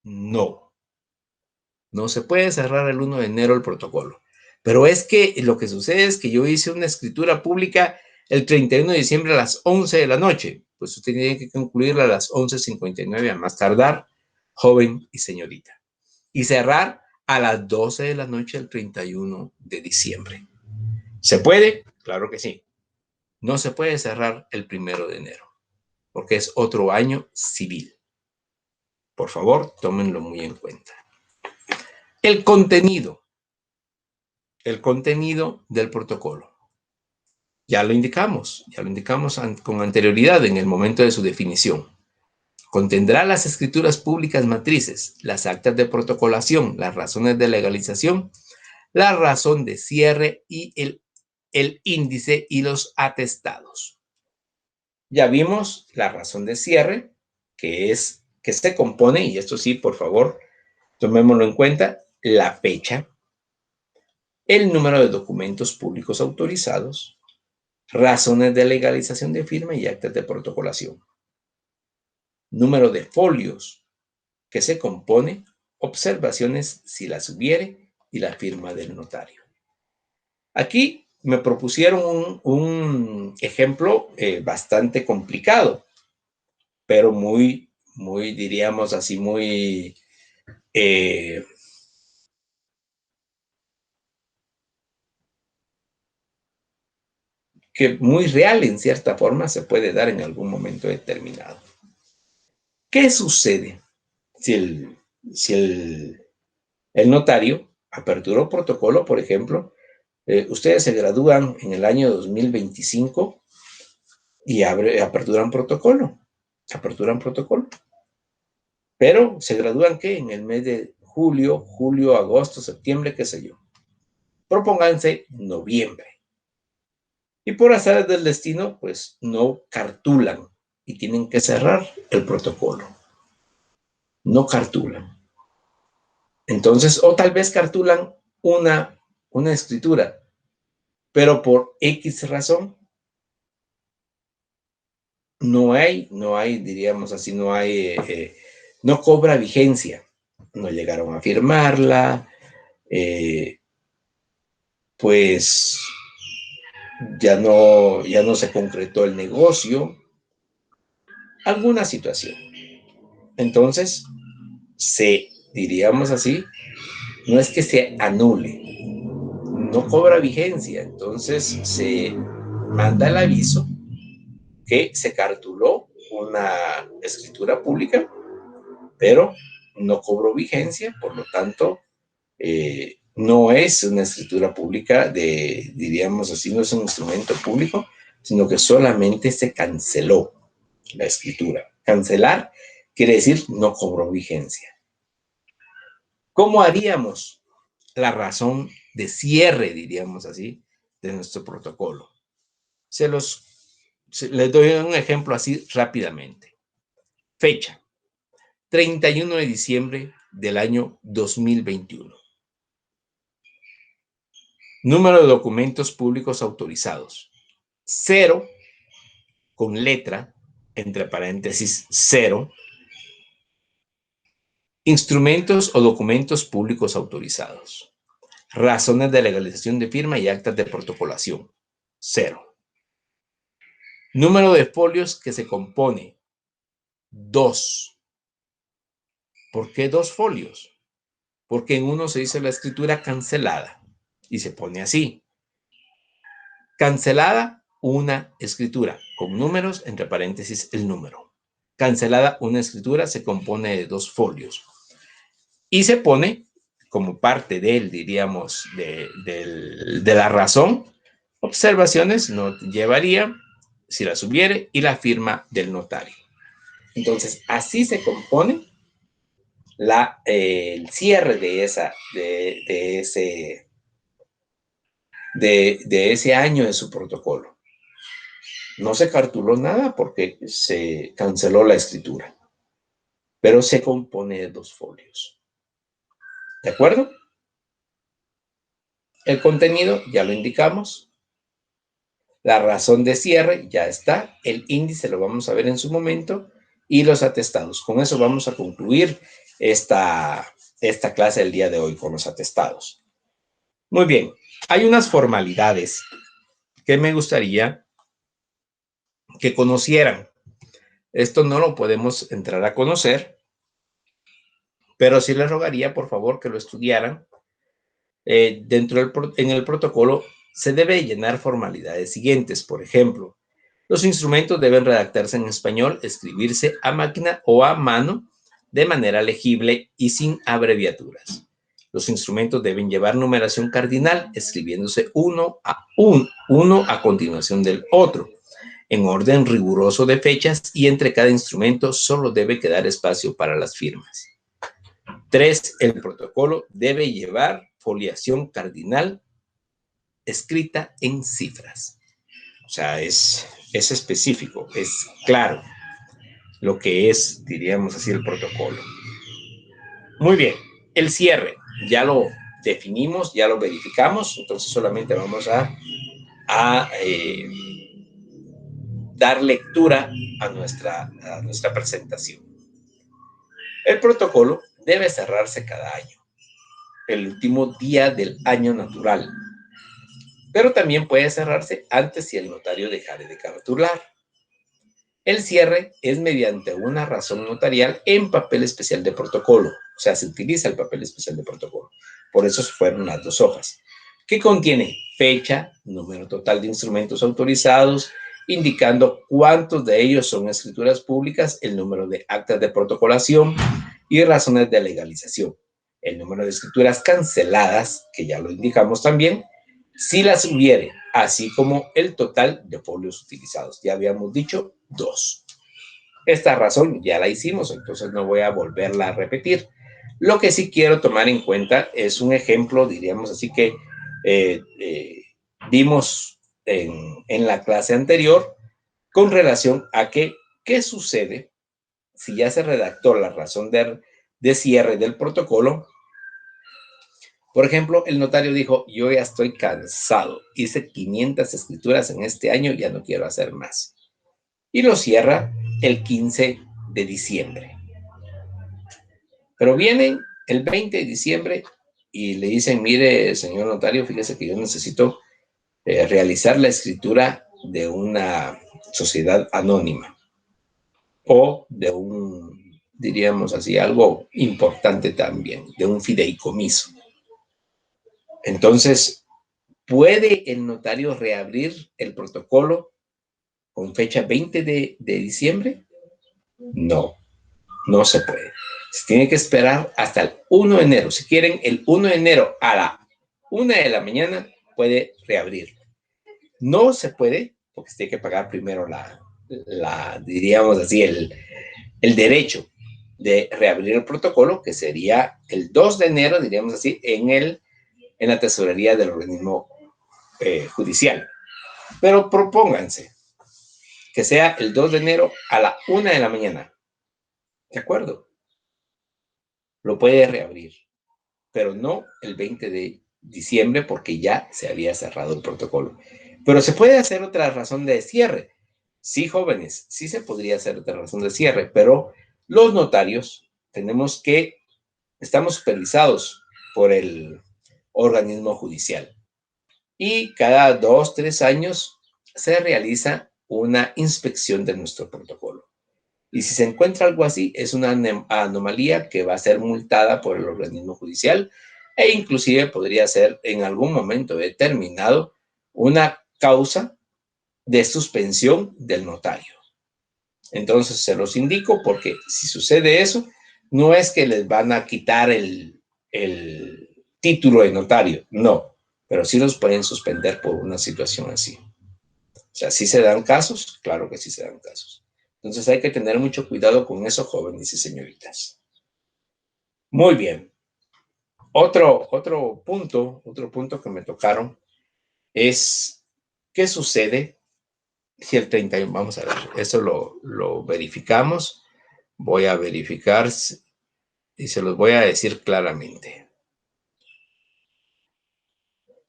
No. No se puede cerrar el 1 de enero el protocolo. Pero es que lo que sucede es que yo hice una escritura pública el 31 de diciembre a las 11 de la noche. Pues usted tiene que concluirla a las 11:59 a más tardar, joven y señorita. Y cerrar a las 12 de la noche el 31 de diciembre. ¿Se puede? Claro que sí. No se puede cerrar el 1 de enero, porque es otro año civil. Por favor, tómenlo muy en cuenta. El contenido del protocolo. Ya lo indicamos con anterioridad en el momento de su definición. Contendrá las escrituras públicas matrices, las actas de protocolación, las razones de legalización, la razón de cierre y el índice y los atestados. Ya vimos la razón de cierre, que se compone, y esto sí, por favor, tomémoslo en cuenta, la fecha, el número de documentos públicos autorizados, razones de legalización de firma y actas de protocolación. Número de folios, que se compone, observaciones si las hubiere y la firma del notario. Aquí me propusieron un ejemplo bastante complicado, pero muy, diríamos así, muy que muy real en cierta forma se puede dar en algún momento determinado. ¿Qué sucede si el notario aperturó protocolo, por ejemplo? Ustedes se gradúan en el año 2025 y aperturan protocolo. Pero se gradúan, ¿qué? En el mes de julio, agosto, septiembre, qué sé yo. Propónganse noviembre. Y por azares del destino, pues no cartulan y tienen que cerrar el protocolo. No cartulan. Entonces, o tal vez cartulan una escritura, pero por X razón no hay, diríamos así, no cobra vigencia. No llegaron a firmarla, pues ya no se concretó el negocio, alguna situación. Entonces, diríamos así, no es que se anule, no cobra vigencia. Entonces, se manda el aviso que se cartuló una escritura pública, pero no cobró vigencia, por lo tanto, no es una escritura pública diríamos así, no es un instrumento público, sino que solamente se canceló la escritura. Cancelar quiere decir no cobró vigencia. ¿Cómo haríamos la razón de cierre, diríamos así, de nuestro protocolo? Les doy un ejemplo así rápidamente. Fecha: 31 de diciembre del año 2021. Número de documentos públicos autorizados: 0, con letra, entre paréntesis, 0. Instrumentos o documentos públicos autorizados. Razones de legalización de firma y actas de protocolación: 0. Número de folios que se compone: 2. ¿Por qué 2 folios? Porque en uno se dice la escritura cancelada y se pone así: cancelada una escritura, con números, entre paréntesis el número. Cancelada una escritura se compone de 2 folios y se pone como parte diríamos, de la razón, observaciones no llevaría, si las hubiere, y la firma del notario. Entonces, así se compone el cierre de ese año de su protocolo. No se cartuló nada porque se canceló la escritura, pero se compone de 2 folios. ¿De acuerdo? El contenido ya lo indicamos. La razón de cierre ya está. El índice lo vamos a ver en su momento. Y los atestados. Con eso vamos a concluir esta clase del día de hoy con los atestados. Muy bien. Hay unas formalidades que me gustaría que conocieran. Esto no lo podemos entrar a conocer, pero sí les rogaría, por favor, que lo estudiaran. En el protocolo se debe llenar formalidades siguientes. Por ejemplo, los instrumentos deben redactarse en español, escribirse a máquina o a mano de manera legible y sin abreviaturas. Los instrumentos deben llevar numeración cardinal, escribiéndose uno a continuación del otro, en orden riguroso de fechas, y entre cada instrumento solo debe quedar espacio para las firmas. 3. El protocolo debe llevar foliación cardinal escrita en cifras. O sea, es específico, es claro lo que es, diríamos así, el protocolo. Muy bien, el cierre, ya lo definimos, ya lo verificamos, entonces solamente vamos a dar lectura a nuestra presentación. El protocolo debe cerrarse cada año, el último día del año natural, pero también puede cerrarse antes si el notario dejare de cartular. El cierre es mediante una razón notarial en papel especial de protocolo, o sea, se utiliza el papel especial de protocolo. Por eso fueron las 2 hojas, que contiene fecha, número total de instrumentos autorizados, indicando cuántos de ellos son escrituras públicas, el número de actas de protocolación y razones de legalización, el número de escrituras canceladas, que ya lo indicamos también, si las hubiere, así como el total de folios utilizados. Ya habíamos dicho 2. Esta razón ya la hicimos, entonces no voy a volverla a repetir. Lo que sí quiero tomar en cuenta es un ejemplo, diríamos así, que vimos en la clase anterior con relación a qué sucede si ya se redactó la razón de cierre del protocolo. Por ejemplo, el notario dijo, yo ya estoy cansado, hice 500 escrituras en este año, ya no quiero hacer más. Y lo cierra el 15 de diciembre. Pero vienen el 20 de diciembre y le dicen, mire, señor notario, fíjese que yo necesito realizar la escritura de una sociedad anónima o de un, diríamos así, algo importante también, de un fideicomiso. Entonces, ¿puede el notario reabrir el protocolo con fecha 20 de diciembre? No, no se puede. Se tiene que esperar hasta el 1 de enero. Si quieren, el 1 de enero a la 1 de la mañana puede reabrir. No se puede porque se tiene que pagar primero diríamos así, el derecho de reabrir el protocolo, que sería el 2 de enero, diríamos así, en la tesorería del organismo judicial. Pero propónganse que sea el 2 de enero a la 1 de la mañana. ¿De acuerdo? Lo puede reabrir, pero no el 20 de diciembre porque ya se había cerrado el protocolo. Pero se puede hacer otra razón de cierre. Sí, jóvenes, sí se podría hacer otra razón de cierre, pero los notarios estamos supervisados por el organismo judicial. Y cada 2, 3 años se realiza una inspección de nuestro protocolo. Y si se encuentra algo así, es una anomalía que va a ser multada por el organismo judicial e inclusive podría ser en algún momento determinado una causa de suspensión del notario. Entonces se los indico porque si sucede eso, no es que les van a quitar el título de notario, no, pero sí los pueden suspender por una situación así. O sea, ¿sí se dan casos? Claro que sí se dan casos. Entonces hay que tener mucho cuidado con eso, jóvenes y señoritas. Muy bien. Otro punto que me tocaron es qué sucede si el 31, vamos a ver, eso lo verificamos. Voy a verificar y se los voy a decir claramente.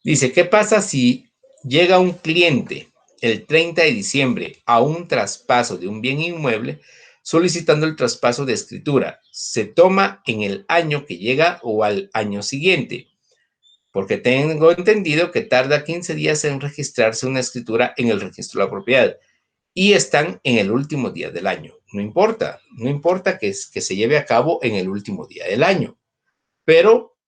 Dice, ¿qué pasa si llega un cliente el 30 de diciembre a un traspaso de un bien inmueble solicitando el traspaso de escritura? ¿Se toma en el año que llega o al año siguiente? Porque tengo entendido que tarda 15 días en registrarse una escritura en el registro de la propiedad y están en el último día del año. No importa que se lleve a cabo en el último día del año, pero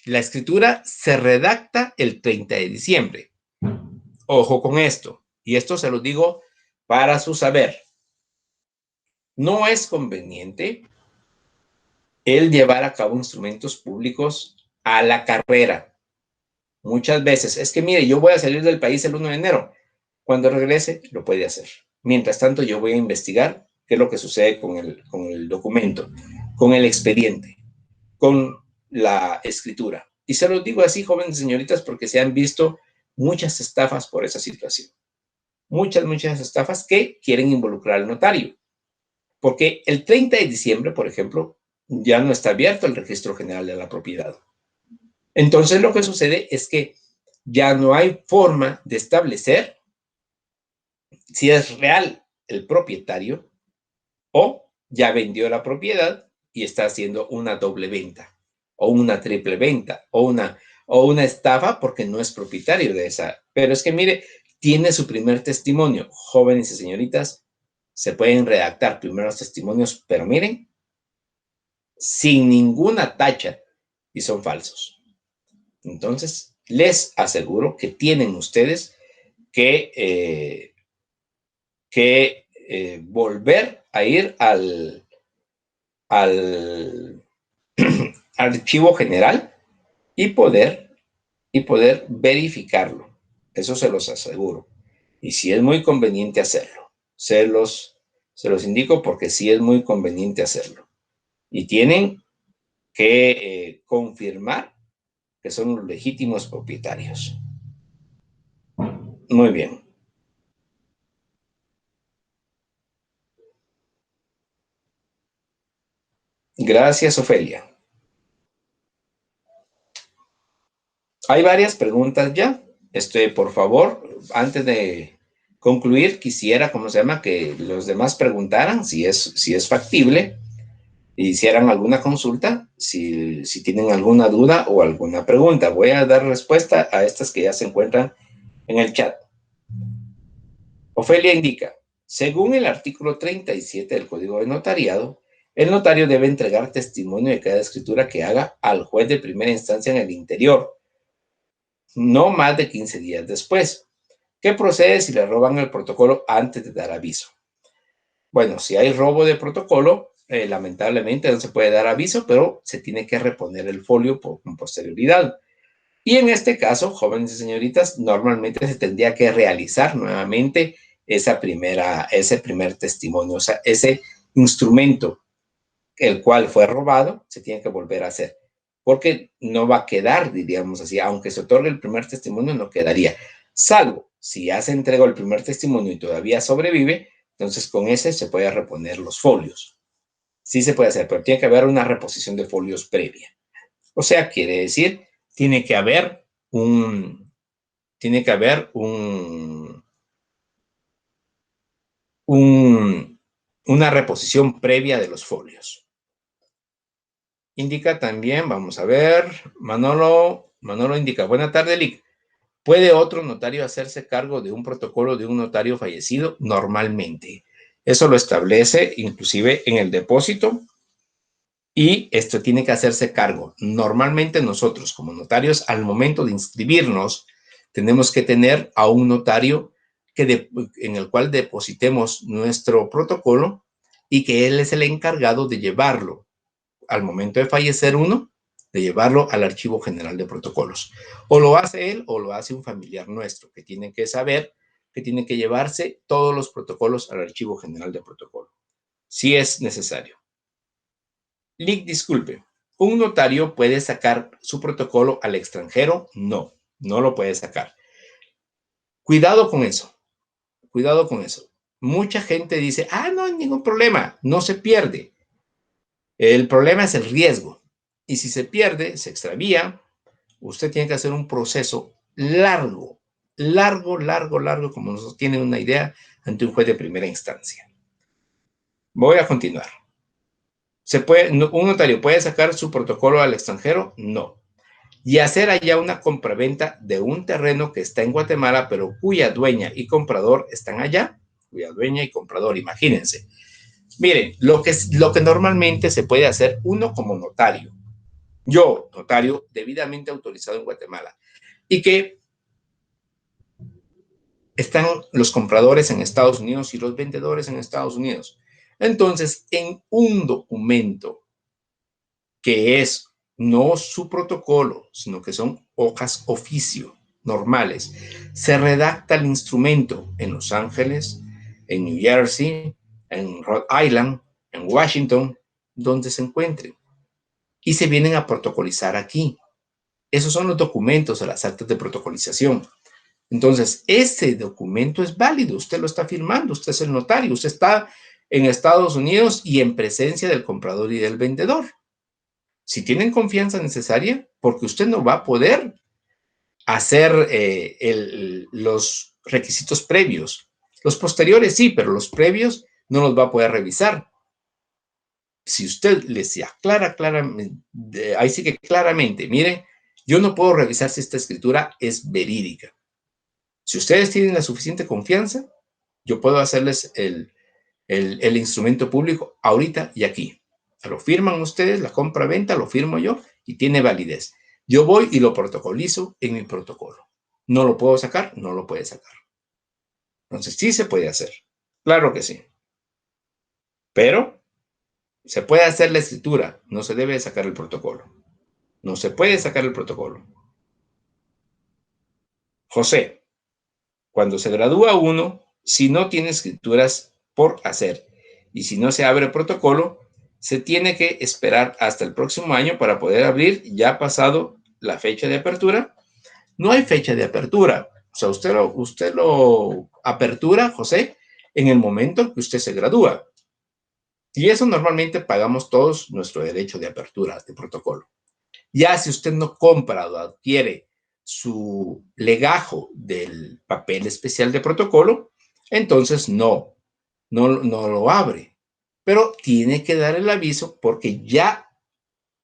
la escritura se redacta el 30 de diciembre. Ojo con esto, y esto se lo digo para su saber. No es conveniente el llevar a cabo instrumentos públicos a la carrera. Muchas veces, es que mire, yo voy a salir del país el 1 de enero. Cuando regrese, lo puede hacer. Mientras tanto, yo voy a investigar qué es lo que sucede con el documento, con el expediente, con la escritura. Y se los digo así, jóvenes señoritas, porque se han visto muchas estafas por esa situación. Muchas estafas que quieren involucrar al notario. Porque el 30 de diciembre, por ejemplo, ya no está abierto el registro general de la propiedad. Entonces lo que sucede es que ya no hay forma de establecer si es real el propietario o ya vendió la propiedad y está haciendo una doble venta o una triple venta o una estafa porque no es propietario de esa. Pero es que mire, tiene su primer testimonio. Jóvenes y señoritas, se pueden redactar primeros testimonios, pero miren, sin ninguna tacha y son falsos. Entonces, les aseguro que tienen ustedes que volver a ir al archivo general y poder verificarlo. Eso se los aseguro. Y si es muy conveniente hacerlo, se los indico porque sí es muy conveniente hacerlo. Y tienen que confirmar que son los legítimos propietarios. Muy bien. Gracias, Ofelia. Hay varias preguntas ya. Por favor, antes de concluir, quisiera, ¿cómo se llama?, que los demás preguntaran si es factible, hicieran alguna consulta, si tienen alguna duda o alguna pregunta. Voy a dar respuesta a estas que ya se encuentran en el chat. Ofelia indica, según el artículo 37 del Código de Notariado, el notario debe entregar testimonio de cada escritura que haga al juez de primera instancia en el interior, no más de 15 días después. ¿Qué procede si le roban el protocolo antes de dar aviso? Bueno, si hay robo de protocolo, lamentablemente no se puede dar aviso, pero se tiene que reponer el folio con posterioridad. Y en este caso, jóvenes y señoritas, normalmente se tendría que realizar nuevamente ese primer testimonio, o sea, ese instrumento, el cual fue robado, se tiene que volver a hacer, porque no va a quedar, diríamos así, aunque se otorgue el primer testimonio, no quedaría, salvo si ya se entregó el primer testimonio y todavía sobrevive, entonces con ese se puede reponer los folios. Sí se puede hacer, pero tiene que haber una reposición de folios previa. O sea, quiere decir, tiene que haber un, tiene que haber una reposición previa de los folios. Indica también, vamos a ver, Manolo indica, buena tarde, Lick. ¿Puede otro notario hacerse cargo de un protocolo de un notario fallecido? Normalmente. Eso lo establece inclusive en el depósito y esto tiene que hacerse cargo. Normalmente nosotros como notarios al momento de inscribirnos tenemos que tener a un notario en el cual depositemos nuestro protocolo y que él es el encargado de llevarlo al momento de fallecer uno, de llevarlo al Archivo General de Protocolos. O lo hace él o lo hace un familiar nuestro, que tiene que saber que tiene que llevarse todos los protocolos al Archivo General de Protocolo, si es necesario. Lick, disculpe, ¿un notario puede sacar su protocolo al extranjero? No, no lo puede sacar. Cuidado con eso, cuidado con eso. Mucha gente dice, no hay ningún problema, no se pierde. El problema es el riesgo. Y si se pierde, se extravía, usted tiene que hacer un proceso largo, como nos tiene una idea ante un juez de primera instancia. Voy a continuar. ¿Un notario puede sacar su protocolo al extranjero? No. Y hacer allá una compraventa de un terreno que está en Guatemala, pero cuya dueña y comprador están allá, cuya dueña y comprador, imagínense. Miren, lo que normalmente se puede hacer uno como notario, yo, notario debidamente autorizado en Guatemala, y que están los compradores en Estados Unidos y los vendedores en Estados Unidos. Entonces, en un documento que es no su protocolo, sino que son hojas oficio normales, se redacta el instrumento en Los Ángeles, en New Jersey, en Rhode Island, en Washington, donde se encuentren, y se vienen a protocolizar aquí. Esos son los documentos de las actas de protocolización. Entonces, ese documento es válido, usted lo está firmando, usted es el notario, usted está en Estados Unidos y en presencia del comprador y del vendedor. Si tienen confianza necesaria, porque usted no va a poder hacer los requisitos previos. Los posteriores sí, pero los previos no los va a poder revisar. Si usted les aclara claramente, ahí sí que claramente, miren, yo no puedo revisar si esta escritura es verídica. Si ustedes tienen la suficiente confianza, yo puedo hacerles el instrumento público ahorita y aquí. Lo firman ustedes, la compra-venta, lo firmo yo y tiene validez. Yo voy y lo protocolizo en mi protocolo. ¿No lo puedo sacar? No lo puede sacar. Entonces, sí se puede hacer. Claro que sí. Pero se puede hacer la escritura, no se debe sacar el protocolo. No se puede sacar el protocolo. José, cuando se gradúa uno, si no tiene escrituras por hacer y si no se abre protocolo, se tiene que esperar hasta el próximo año para poder abrir ya pasado la fecha de apertura. No hay fecha de apertura. O sea, usted lo apertura, José, en el momento que usted se gradúa. Y eso normalmente pagamos todos nuestro derecho de apertura de protocolo. Ya si usted no compra o adquiere su legajo del papel especial de protocolo, entonces no lo abre. Pero tiene que dar el aviso porque ya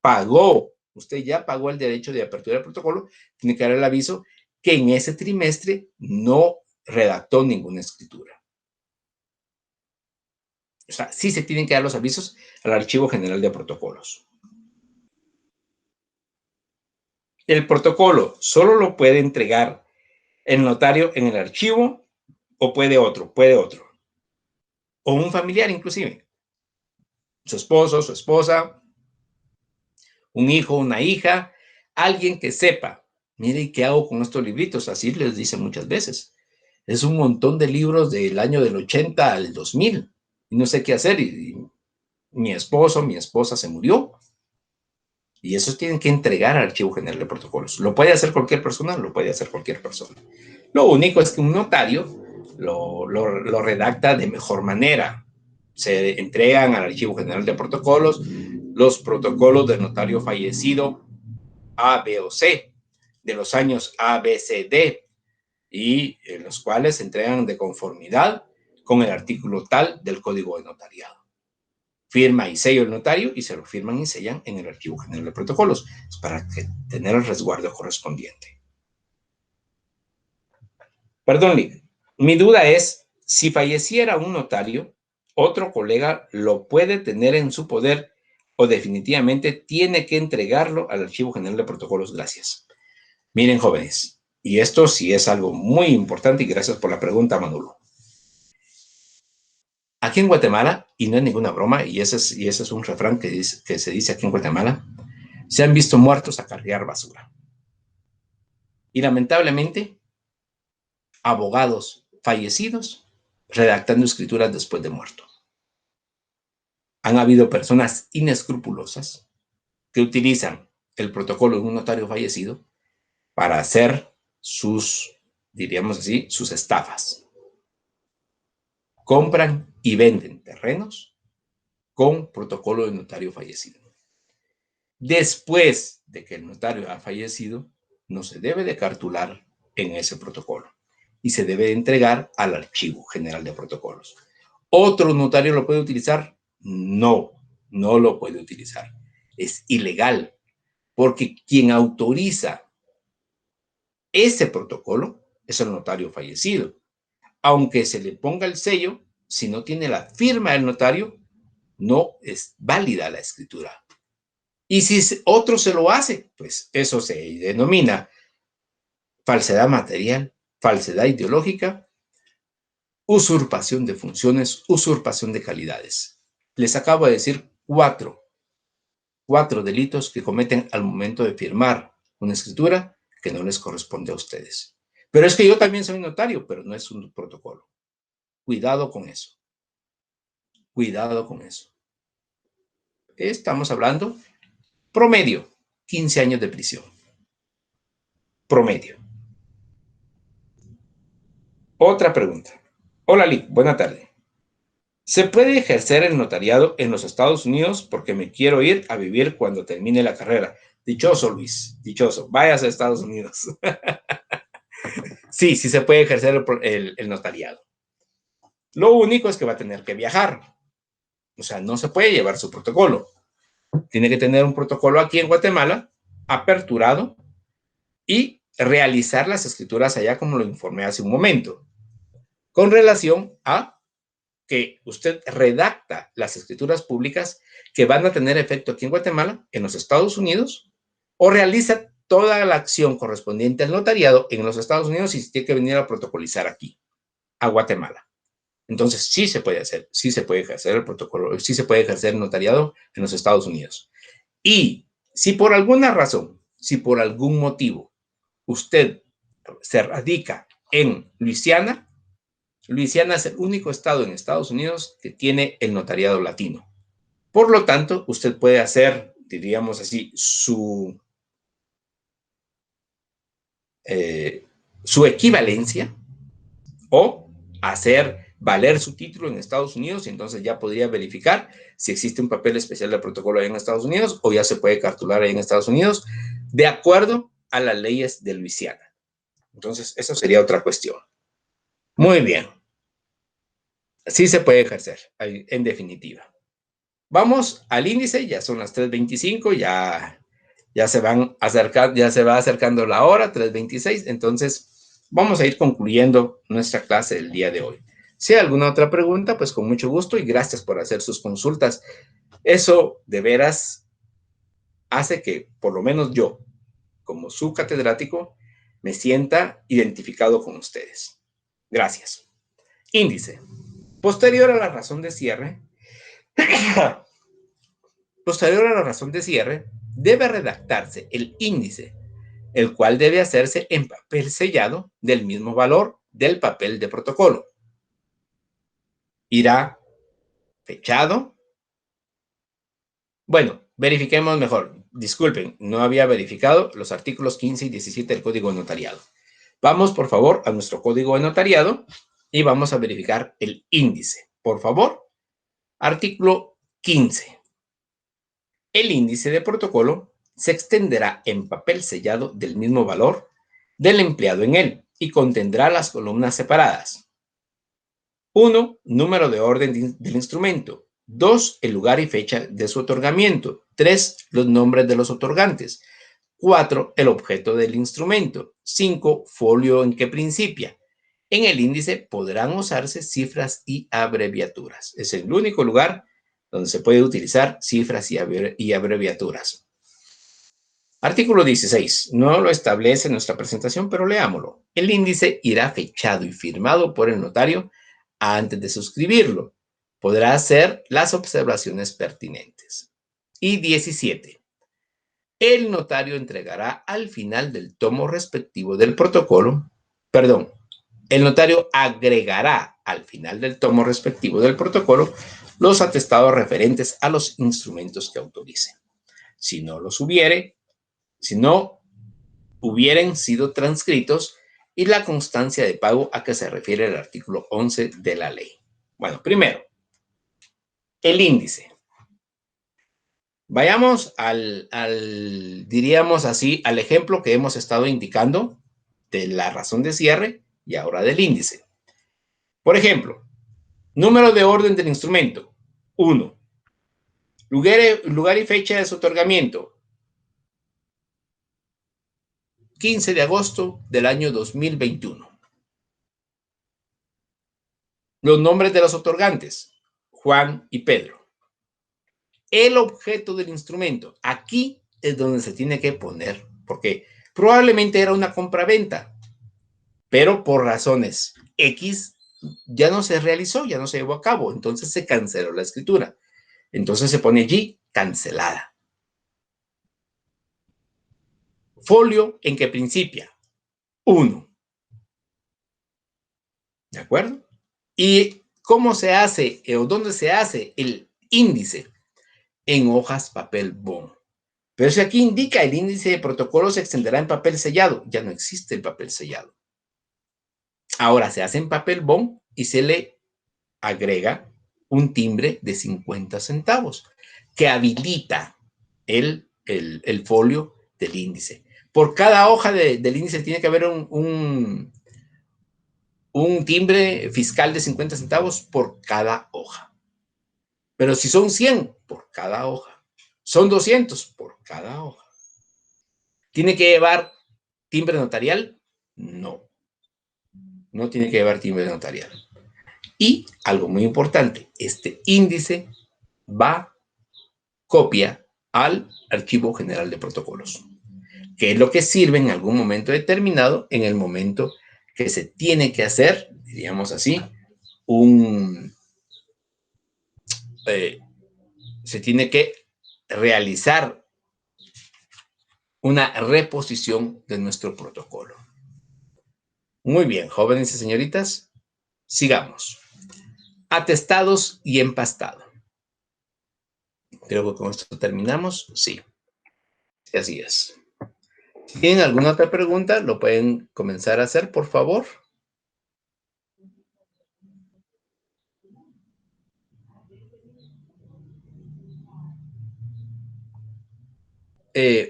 pagó, usted ya pagó el derecho de apertura del protocolo, tiene que dar el aviso que en ese trimestre no redactó ninguna escritura. O sea, sí se tienen que dar los avisos al Archivo General de Protocolos. El protocolo solo lo puede entregar el notario en el archivo o puede otro, o un familiar inclusive, su esposo, su esposa, un hijo, una hija, alguien que sepa, mire, ¿qué hago con estos libritos? Así les dice muchas veces. Es un montón de libros del año del 80 al 2000 y no sé qué hacer. Y mi esposo, mi esposa se murió y eso tienen que entregar al Archivo General de Protocolos. ¿Lo puede hacer cualquier persona? Lo puede hacer cualquier persona. Lo único es que un notario lo redacta de mejor manera. Se entregan al Archivo General de Protocolos los protocolos del notario fallecido A, B o C, de los años A, B, C, D, y en los cuales se entregan de conformidad con el artículo tal del Código de Notariado. Firma y sello el notario y se lo firman y sellan en el Archivo General de Protocolos para tener el resguardo correspondiente. Perdón, Lick. Mi duda es, si falleciera un notario, otro colega lo puede tener en su poder o definitivamente tiene que entregarlo al Archivo General de Protocolos. Gracias. Miren, jóvenes, y esto sí es algo muy importante y gracias por la pregunta, Manolo. Aquí en Guatemala, y no es ninguna broma, y ese es un refrán que se dice aquí en Guatemala, se han visto muertos a cargar basura. Y lamentablemente, abogados fallecidos redactando escrituras después de muerto. Han habido personas inescrupulosas que utilizan el protocolo de un notario fallecido para hacer sus, diríamos así, sus estafas. Compran y venden terrenos con protocolo de notario fallecido. Después de que el notario ha fallecido, no se debe de cartular en ese protocolo y se debe entregar al Archivo General de Protocolos. ¿Otro notario lo puede utilizar? No, no lo puede utilizar. Es ilegal, porque quien autoriza ese protocolo es el notario fallecido. Aunque se le ponga el sello, si no tiene la firma del notario, no es válida la escritura. Y si otro se lo hace, pues eso se denomina falsedad material, falsedad ideológica, usurpación de funciones, usurpación de calidades. Les acabo de decir cuatro delitos que cometen al momento de firmar una escritura que no les corresponde a ustedes. Pero es que yo también soy notario, pero no es un protocolo. Cuidado con eso. Cuidado con eso. Estamos hablando promedio, 15 años de prisión. Promedio. Otra pregunta. Hola, Lick, buena tarde. ¿Se puede ejercer el notariado en los Estados Unidos? Porque me quiero ir a vivir cuando termine la carrera. Dichoso, Luis, dichoso. Váyase a Estados Unidos. Sí, sí se puede ejercer el notariado. Lo único es que va a tener que viajar. O sea, no se puede llevar su protocolo. Tiene que tener un protocolo aquí en Guatemala, aperturado, y realizar las escrituras allá como lo informé hace un momento. Con relación a que usted redacta las escrituras públicas que van a tener efecto aquí en Guatemala, en los Estados Unidos, o realiza toda la acción correspondiente al notariado en los Estados Unidos y tiene que venir a protocolizar aquí, a Guatemala. Entonces, sí se puede hacer, sí se puede ejercer el protocolo, sí se puede ejercer el notariado en los Estados Unidos. Y si por alguna razón, si por algún motivo usted se radica en Luisiana, Luisiana es el único estado en Estados Unidos que tiene el notariado latino. Por lo tanto, usted puede hacer, diríamos así, su equivalencia o hacer valer su título en Estados Unidos y entonces ya podría verificar si existe un papel especial de protocolo ahí en Estados Unidos o ya se puede cartular ahí en Estados Unidos de acuerdo a las leyes de Luisiana. Entonces, eso sería otra cuestión. Muy bien. Sí se puede ejercer, en definitiva. Vamos al índice, ya son las 3:25, ya se van acercando, ya se va acercando la hora, 3:26, entonces vamos a ir concluyendo nuestra clase del día de hoy. Si hay alguna otra pregunta, pues con mucho gusto y gracias por hacer sus consultas. Eso de veras hace que, por lo menos yo, como su catedrático, me sienta identificado con ustedes. Gracias. Índice. Posterior a la razón de cierre, debe redactarse el índice, el cual debe hacerse en papel sellado del mismo valor del papel de protocolo. Irá fechado. Bueno, verifiquemos mejor. Disculpen, no había verificado los artículos 15 y 17 del Código de Notariado. Vamos, por favor, a nuestro Código de Notariado y vamos a verificar el índice. Por favor, artículo 15. El índice de protocolo se extenderá en papel sellado del mismo valor del empleado en él y contendrá las columnas separadas. 1. Número de orden del instrumento. 2. El lugar y fecha de su otorgamiento. 3. Los nombres de los otorgantes. 4. El objeto del instrumento. 5. Folio en que principia. En el índice podrán usarse cifras y abreviaturas. Es el único lugar donde se puede utilizar cifras y abreviaturas. Artículo 16. No lo establece nuestra presentación, pero leámoslo. El índice irá fechado y firmado por el notario antes de suscribirlo. Podrá hacer las observaciones pertinentes. Y 17. El notario entregará al final del tomo respectivo del protocolo, el notario agregará al final del tomo respectivo del protocolo los atestados referentes a los instrumentos que autorice. Si no hubieran sido transcritos y la constancia de pago a que se refiere el artículo 11 de la ley. Bueno, primero, el índice. Vayamos diríamos así, al ejemplo que hemos estado indicando de la razón de cierre y ahora del índice. Por ejemplo, número de orden del instrumento, 1. Lugar y fecha de su otorgamiento, 15 de agosto del año 2021. Los nombres de los otorgantes, Juan y Pedro. El objeto del instrumento, aquí es donde se tiene que poner, porque probablemente era una compraventa, pero por razones X ya no se realizó, ya no se llevó a cabo, entonces se canceló la escritura. Entonces se pone allí cancelada. Folio en que principia 1. ¿De acuerdo? ¿Y cómo se hace o dónde se hace el índice? En hojas papel bond. Pero si aquí indica el índice de protocolo se extenderá en papel sellado, ya no existe el papel sellado. Ahora se hace en papel bond y se le agrega un timbre de 50 centavos que habilita el folio del índice. Por cada hoja del índice tiene que haber un timbre fiscal de 50 centavos por cada hoja. Pero si son 100 por cada hoja, son 200 por cada hoja. ¿Tiene que llevar timbre notarial? No. No tiene que llevar timbre notarial. Y algo muy importante, este índice va copia al Archivo General de Protocolos, que es lo que sirve en algún momento determinado, en el momento que se tiene que hacer, diríamos así, se tiene que realizar una reposición de nuestro protocolo. Muy bien, jóvenes y señoritas, sigamos. Atestados y empastado. Creo que con esto terminamos. Sí, así es. Si tienen alguna otra pregunta, lo pueden comenzar a hacer, por favor.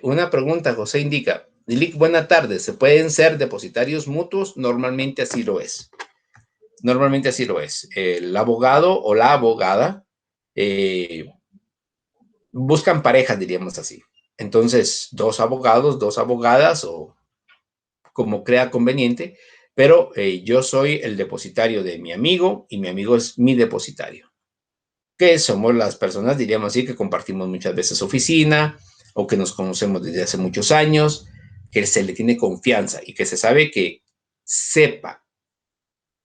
Una pregunta, José indica. Lick, buena tarde. ¿Se pueden ser depositarios mutuos? Normalmente así lo es. Normalmente así lo es. El abogado o la abogada buscan parejas, diríamos así. Entonces, 2 abogados, 2 abogadas o como crea conveniente, pero yo soy el depositario de mi amigo y mi amigo es mi depositario. Que somos las personas, diríamos así, que compartimos muchas veces oficina o que nos conocemos desde hace muchos años, que se le tiene confianza y que se sabe que sepa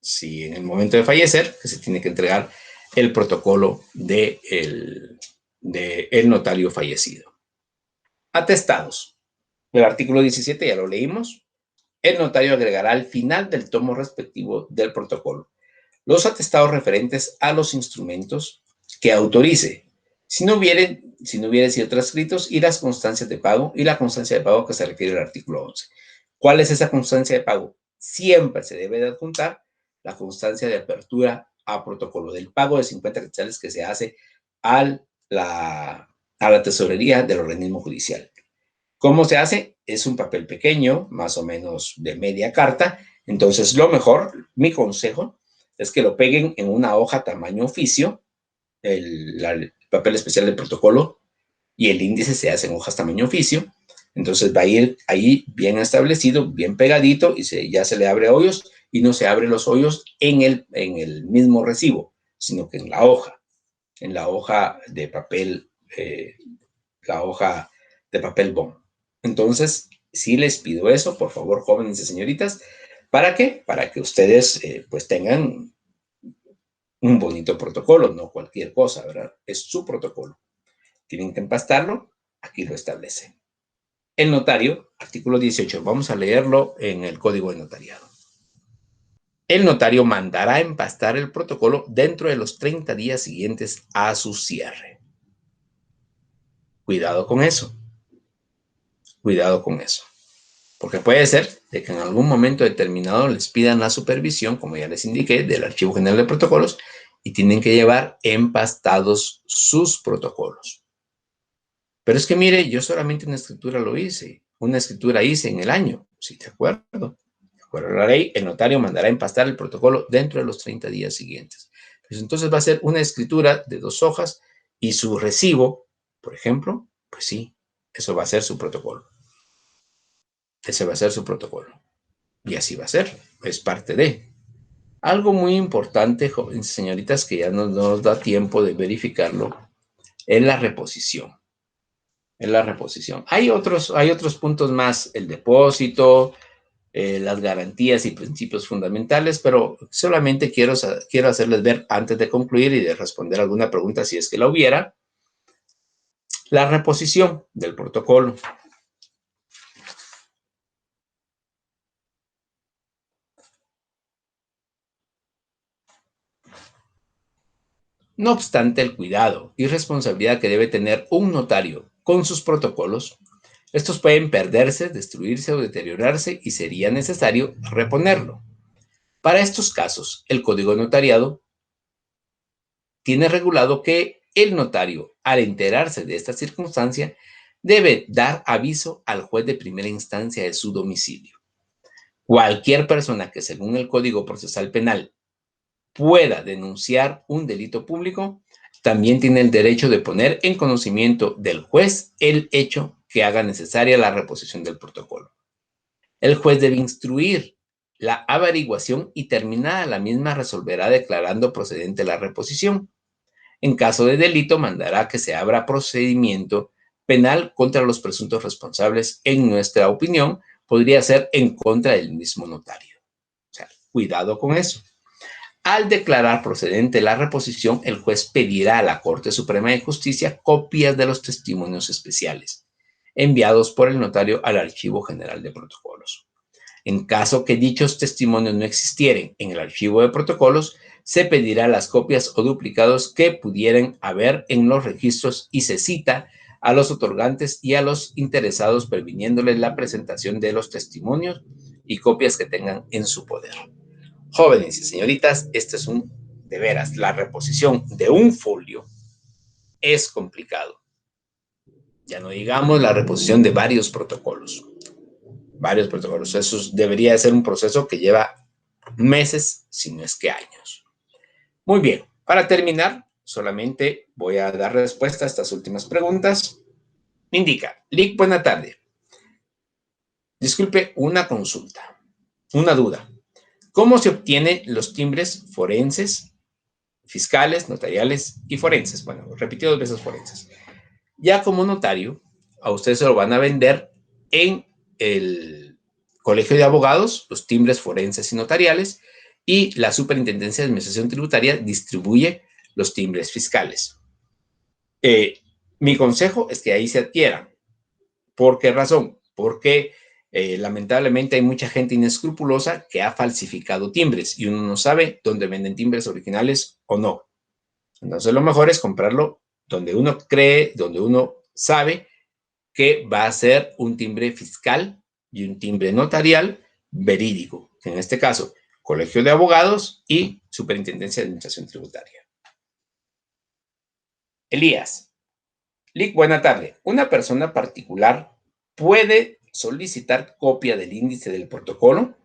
si en el momento de fallecer, que se tiene que entregar el protocolo de el notario fallecido. Atestados. El artículo 17 ya lo leímos. El notario agregará al final del tomo respectivo del protocolo los atestados referentes a los instrumentos que autorice, si no hubieren sido transcritos, y las constancias de pago y la constancia de pago que se refiere al artículo 11. ¿Cuál es esa constancia de pago? Siempre se debe de adjuntar la constancia de apertura a protocolo del pago de 50 quetzales que se hace a la tesorería del organismo judicial. ¿Cómo se hace? Es un papel pequeño, más o menos de media carta. Entonces, lo mejor, mi consejo, es que lo peguen en una hoja tamaño oficio, el papel especial del protocolo y el índice se hace en hojas tamaño oficio. Entonces va a ir ahí bien establecido, bien pegadito y ya se le abre hoyos y no se abren los hoyos en el mismo recibo, sino que en la hoja de papel, la hoja de papel bond. Entonces, sí les pido eso, por favor, jóvenes y señoritas. ¿Para qué? Para que ustedes pues tengan un bonito protocolo, no cualquier cosa, ¿verdad? Es su protocolo. Tienen que empastarlo, aquí lo establece. El notario, artículo 18, vamos a leerlo en el Código de Notariado. El notario mandará empastar el protocolo dentro de los 30 días siguientes a su cierre. Cuidado con eso. Cuidado con eso. Porque puede ser de que en algún momento determinado les pidan la supervisión, como ya les indiqué, del Archivo General de Protocolos y tienen que llevar empastados sus protocolos. Pero es que mire, yo solamente una escritura lo hice. Una escritura hice en el año. Sí, de acuerdo. De acuerdo a la ley, el notario mandará empastar el protocolo dentro de los 30 días siguientes. Pues entonces va a ser una escritura de 2 hojas y su recibo, por ejemplo, pues sí, eso va a ser su protocolo. Ese va a ser su protocolo. Y así va a ser. Es parte de. Algo muy importante, jóvenes señoritas, que ya no nos da tiempo de verificarlo, es la reposición. Es la reposición. Hay otros puntos más, el depósito, las garantías y principios fundamentales, pero solamente quiero hacerles ver antes de concluir y de responder alguna pregunta si es que la hubiera, La reposición del protocolo. No obstante el cuidado y responsabilidad que debe tener un notario con sus protocolos, estos pueden perderse, destruirse o deteriorarse y sería necesario reponerlo. Para estos casos, el Código Notariado tiene regulado que el notario, al enterarse de esta circunstancia, debe dar aviso al juez de primera instancia de su domicilio. Cualquier persona que, según el Código Procesal Penal, pueda denunciar un delito público, también tiene el derecho de poner en conocimiento del juez el hecho que haga necesaria la reposición del protocolo. El juez debe instruir la averiguación y terminada la misma resolverá declarando procedente la reposición. En caso de delito, mandará que se abra procedimiento penal contra los presuntos responsables. En nuestra opinión, podría ser en contra del mismo notario. O sea, cuidado con eso. Al declarar procedente la reposición, el juez pedirá a la Corte Suprema de Justicia copias de los testimonios especiales enviados por el notario al Archivo General de Protocolos. En caso que dichos testimonios no existieren en el archivo de protocolos, se pedirá las copias o duplicados que pudieran haber en los registros y se cita a los otorgantes y a los interesados previniéndoles la presentación de los testimonios y copias que tengan en su poder. Jóvenes y señoritas, este es de veras, la reposición de un folio es complicado. Ya no digamos la reposición de varios protocolos. Eso debería ser un proceso que lleva meses, si no es que años. Muy bien, para terminar, solamente voy a dar respuesta a estas últimas preguntas. Indica, Lick, buena tarde. Disculpe, una consulta, una duda. ¿Cómo se obtienen los timbres forenses, fiscales, notariales y forenses? Bueno, repetí 2 veces forenses. Ya como notario, a usted se lo van a vender en el Colegio de Abogados, los timbres forenses y notariales, y la Superintendencia de Administración Tributaria distribuye los timbres fiscales. Mi consejo es que ahí se adquieran. ¿Por qué razón? Porque lamentablemente hay mucha gente inescrupulosa que ha falsificado timbres y uno no sabe dónde venden timbres originales o no. Entonces lo mejor es comprarlo donde uno cree, donde uno sabe que va a ser un timbre fiscal y un timbre notarial verídico. En este caso, Colegio de Abogados y Superintendencia de Administración Tributaria. Elías. Lick, buena tarde. Una persona particular puede solicitar copia del índice del protocolo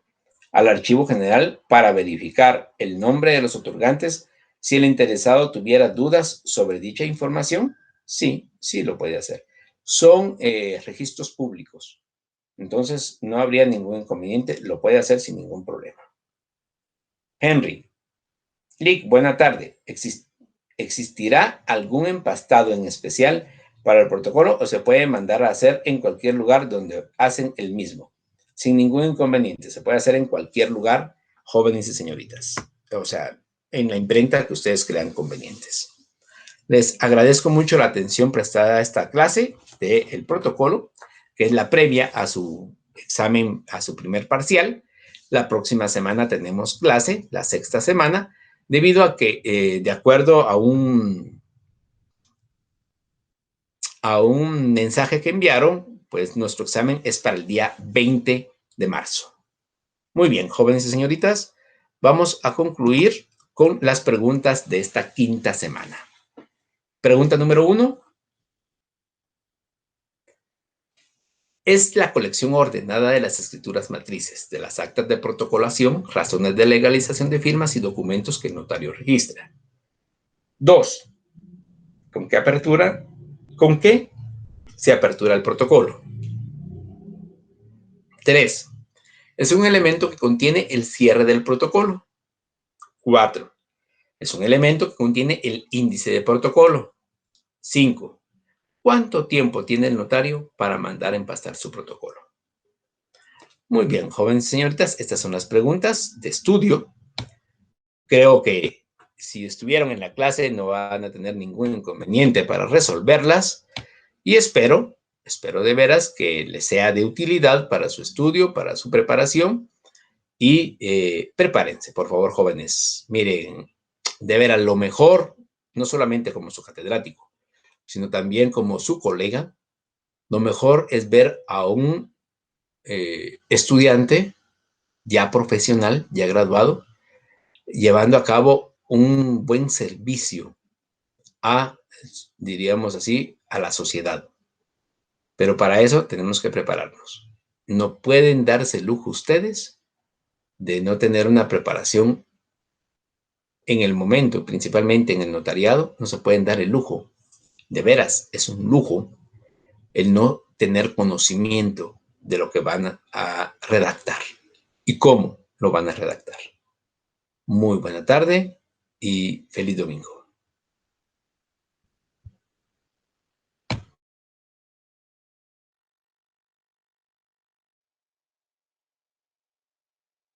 al Archivo General para verificar el nombre de los otorgantes si el interesado tuviera dudas sobre dicha información. Sí, sí lo puede hacer. Son registros públicos. Entonces, no habría ningún inconveniente. Lo puede hacer sin ningún problema. Henry. Lick, buena tarde. ¿Existirá algún empastado en especial para el protocolo o se puede mandar a hacer en cualquier lugar donde hacen el mismo? Sin ningún inconveniente. Se puede hacer en cualquier lugar, jóvenes y señoritas. O sea, en la imprenta que ustedes crean convenientes. Les agradezco mucho la atención prestada a esta clase del protocolo, que es la previa a su examen, a su primer parcial. La próxima semana tenemos clase, la 6ª semana, debido a que, de acuerdo a un mensaje que enviaron, pues nuestro examen es para el día 20 de marzo. Muy bien, jóvenes y señoritas, vamos a concluir con las preguntas de esta 5ª semana. Pregunta número 1. Es la colección ordenada de las escrituras matrices, de las actas de protocolación, razones de legalización de firmas y documentos que el notario registra. 2. ¿Con qué apertura? ¿Con qué se apertura el protocolo? 3. Es un elemento que contiene el cierre del protocolo. 4. Es un elemento que contiene el índice de protocolo. 5. ¿Cuánto tiempo tiene el notario para mandar a empastar su protocolo? Muy bien, jóvenes y señoritas, estas son las preguntas de estudio. Creo que si estuvieron en la clase no van a tener ningún inconveniente para resolverlas. Y espero de veras que les sea de utilidad para su estudio, para su preparación y prepárense, por favor, jóvenes. Miren, de veras lo mejor, no solamente como su catedrático, sino también como su colega, lo mejor es ver a un estudiante ya profesional, ya graduado, llevando a cabo un buen servicio a, diríamos así, a la sociedad. Pero para eso tenemos que prepararnos. No pueden darse el lujo ustedes de no tener una preparación en el momento, principalmente en el notariado, no se pueden dar el lujo. De veras, es un lujo el no tener conocimiento de lo que van a redactar y cómo lo van a redactar. Muy buena tarde y feliz domingo.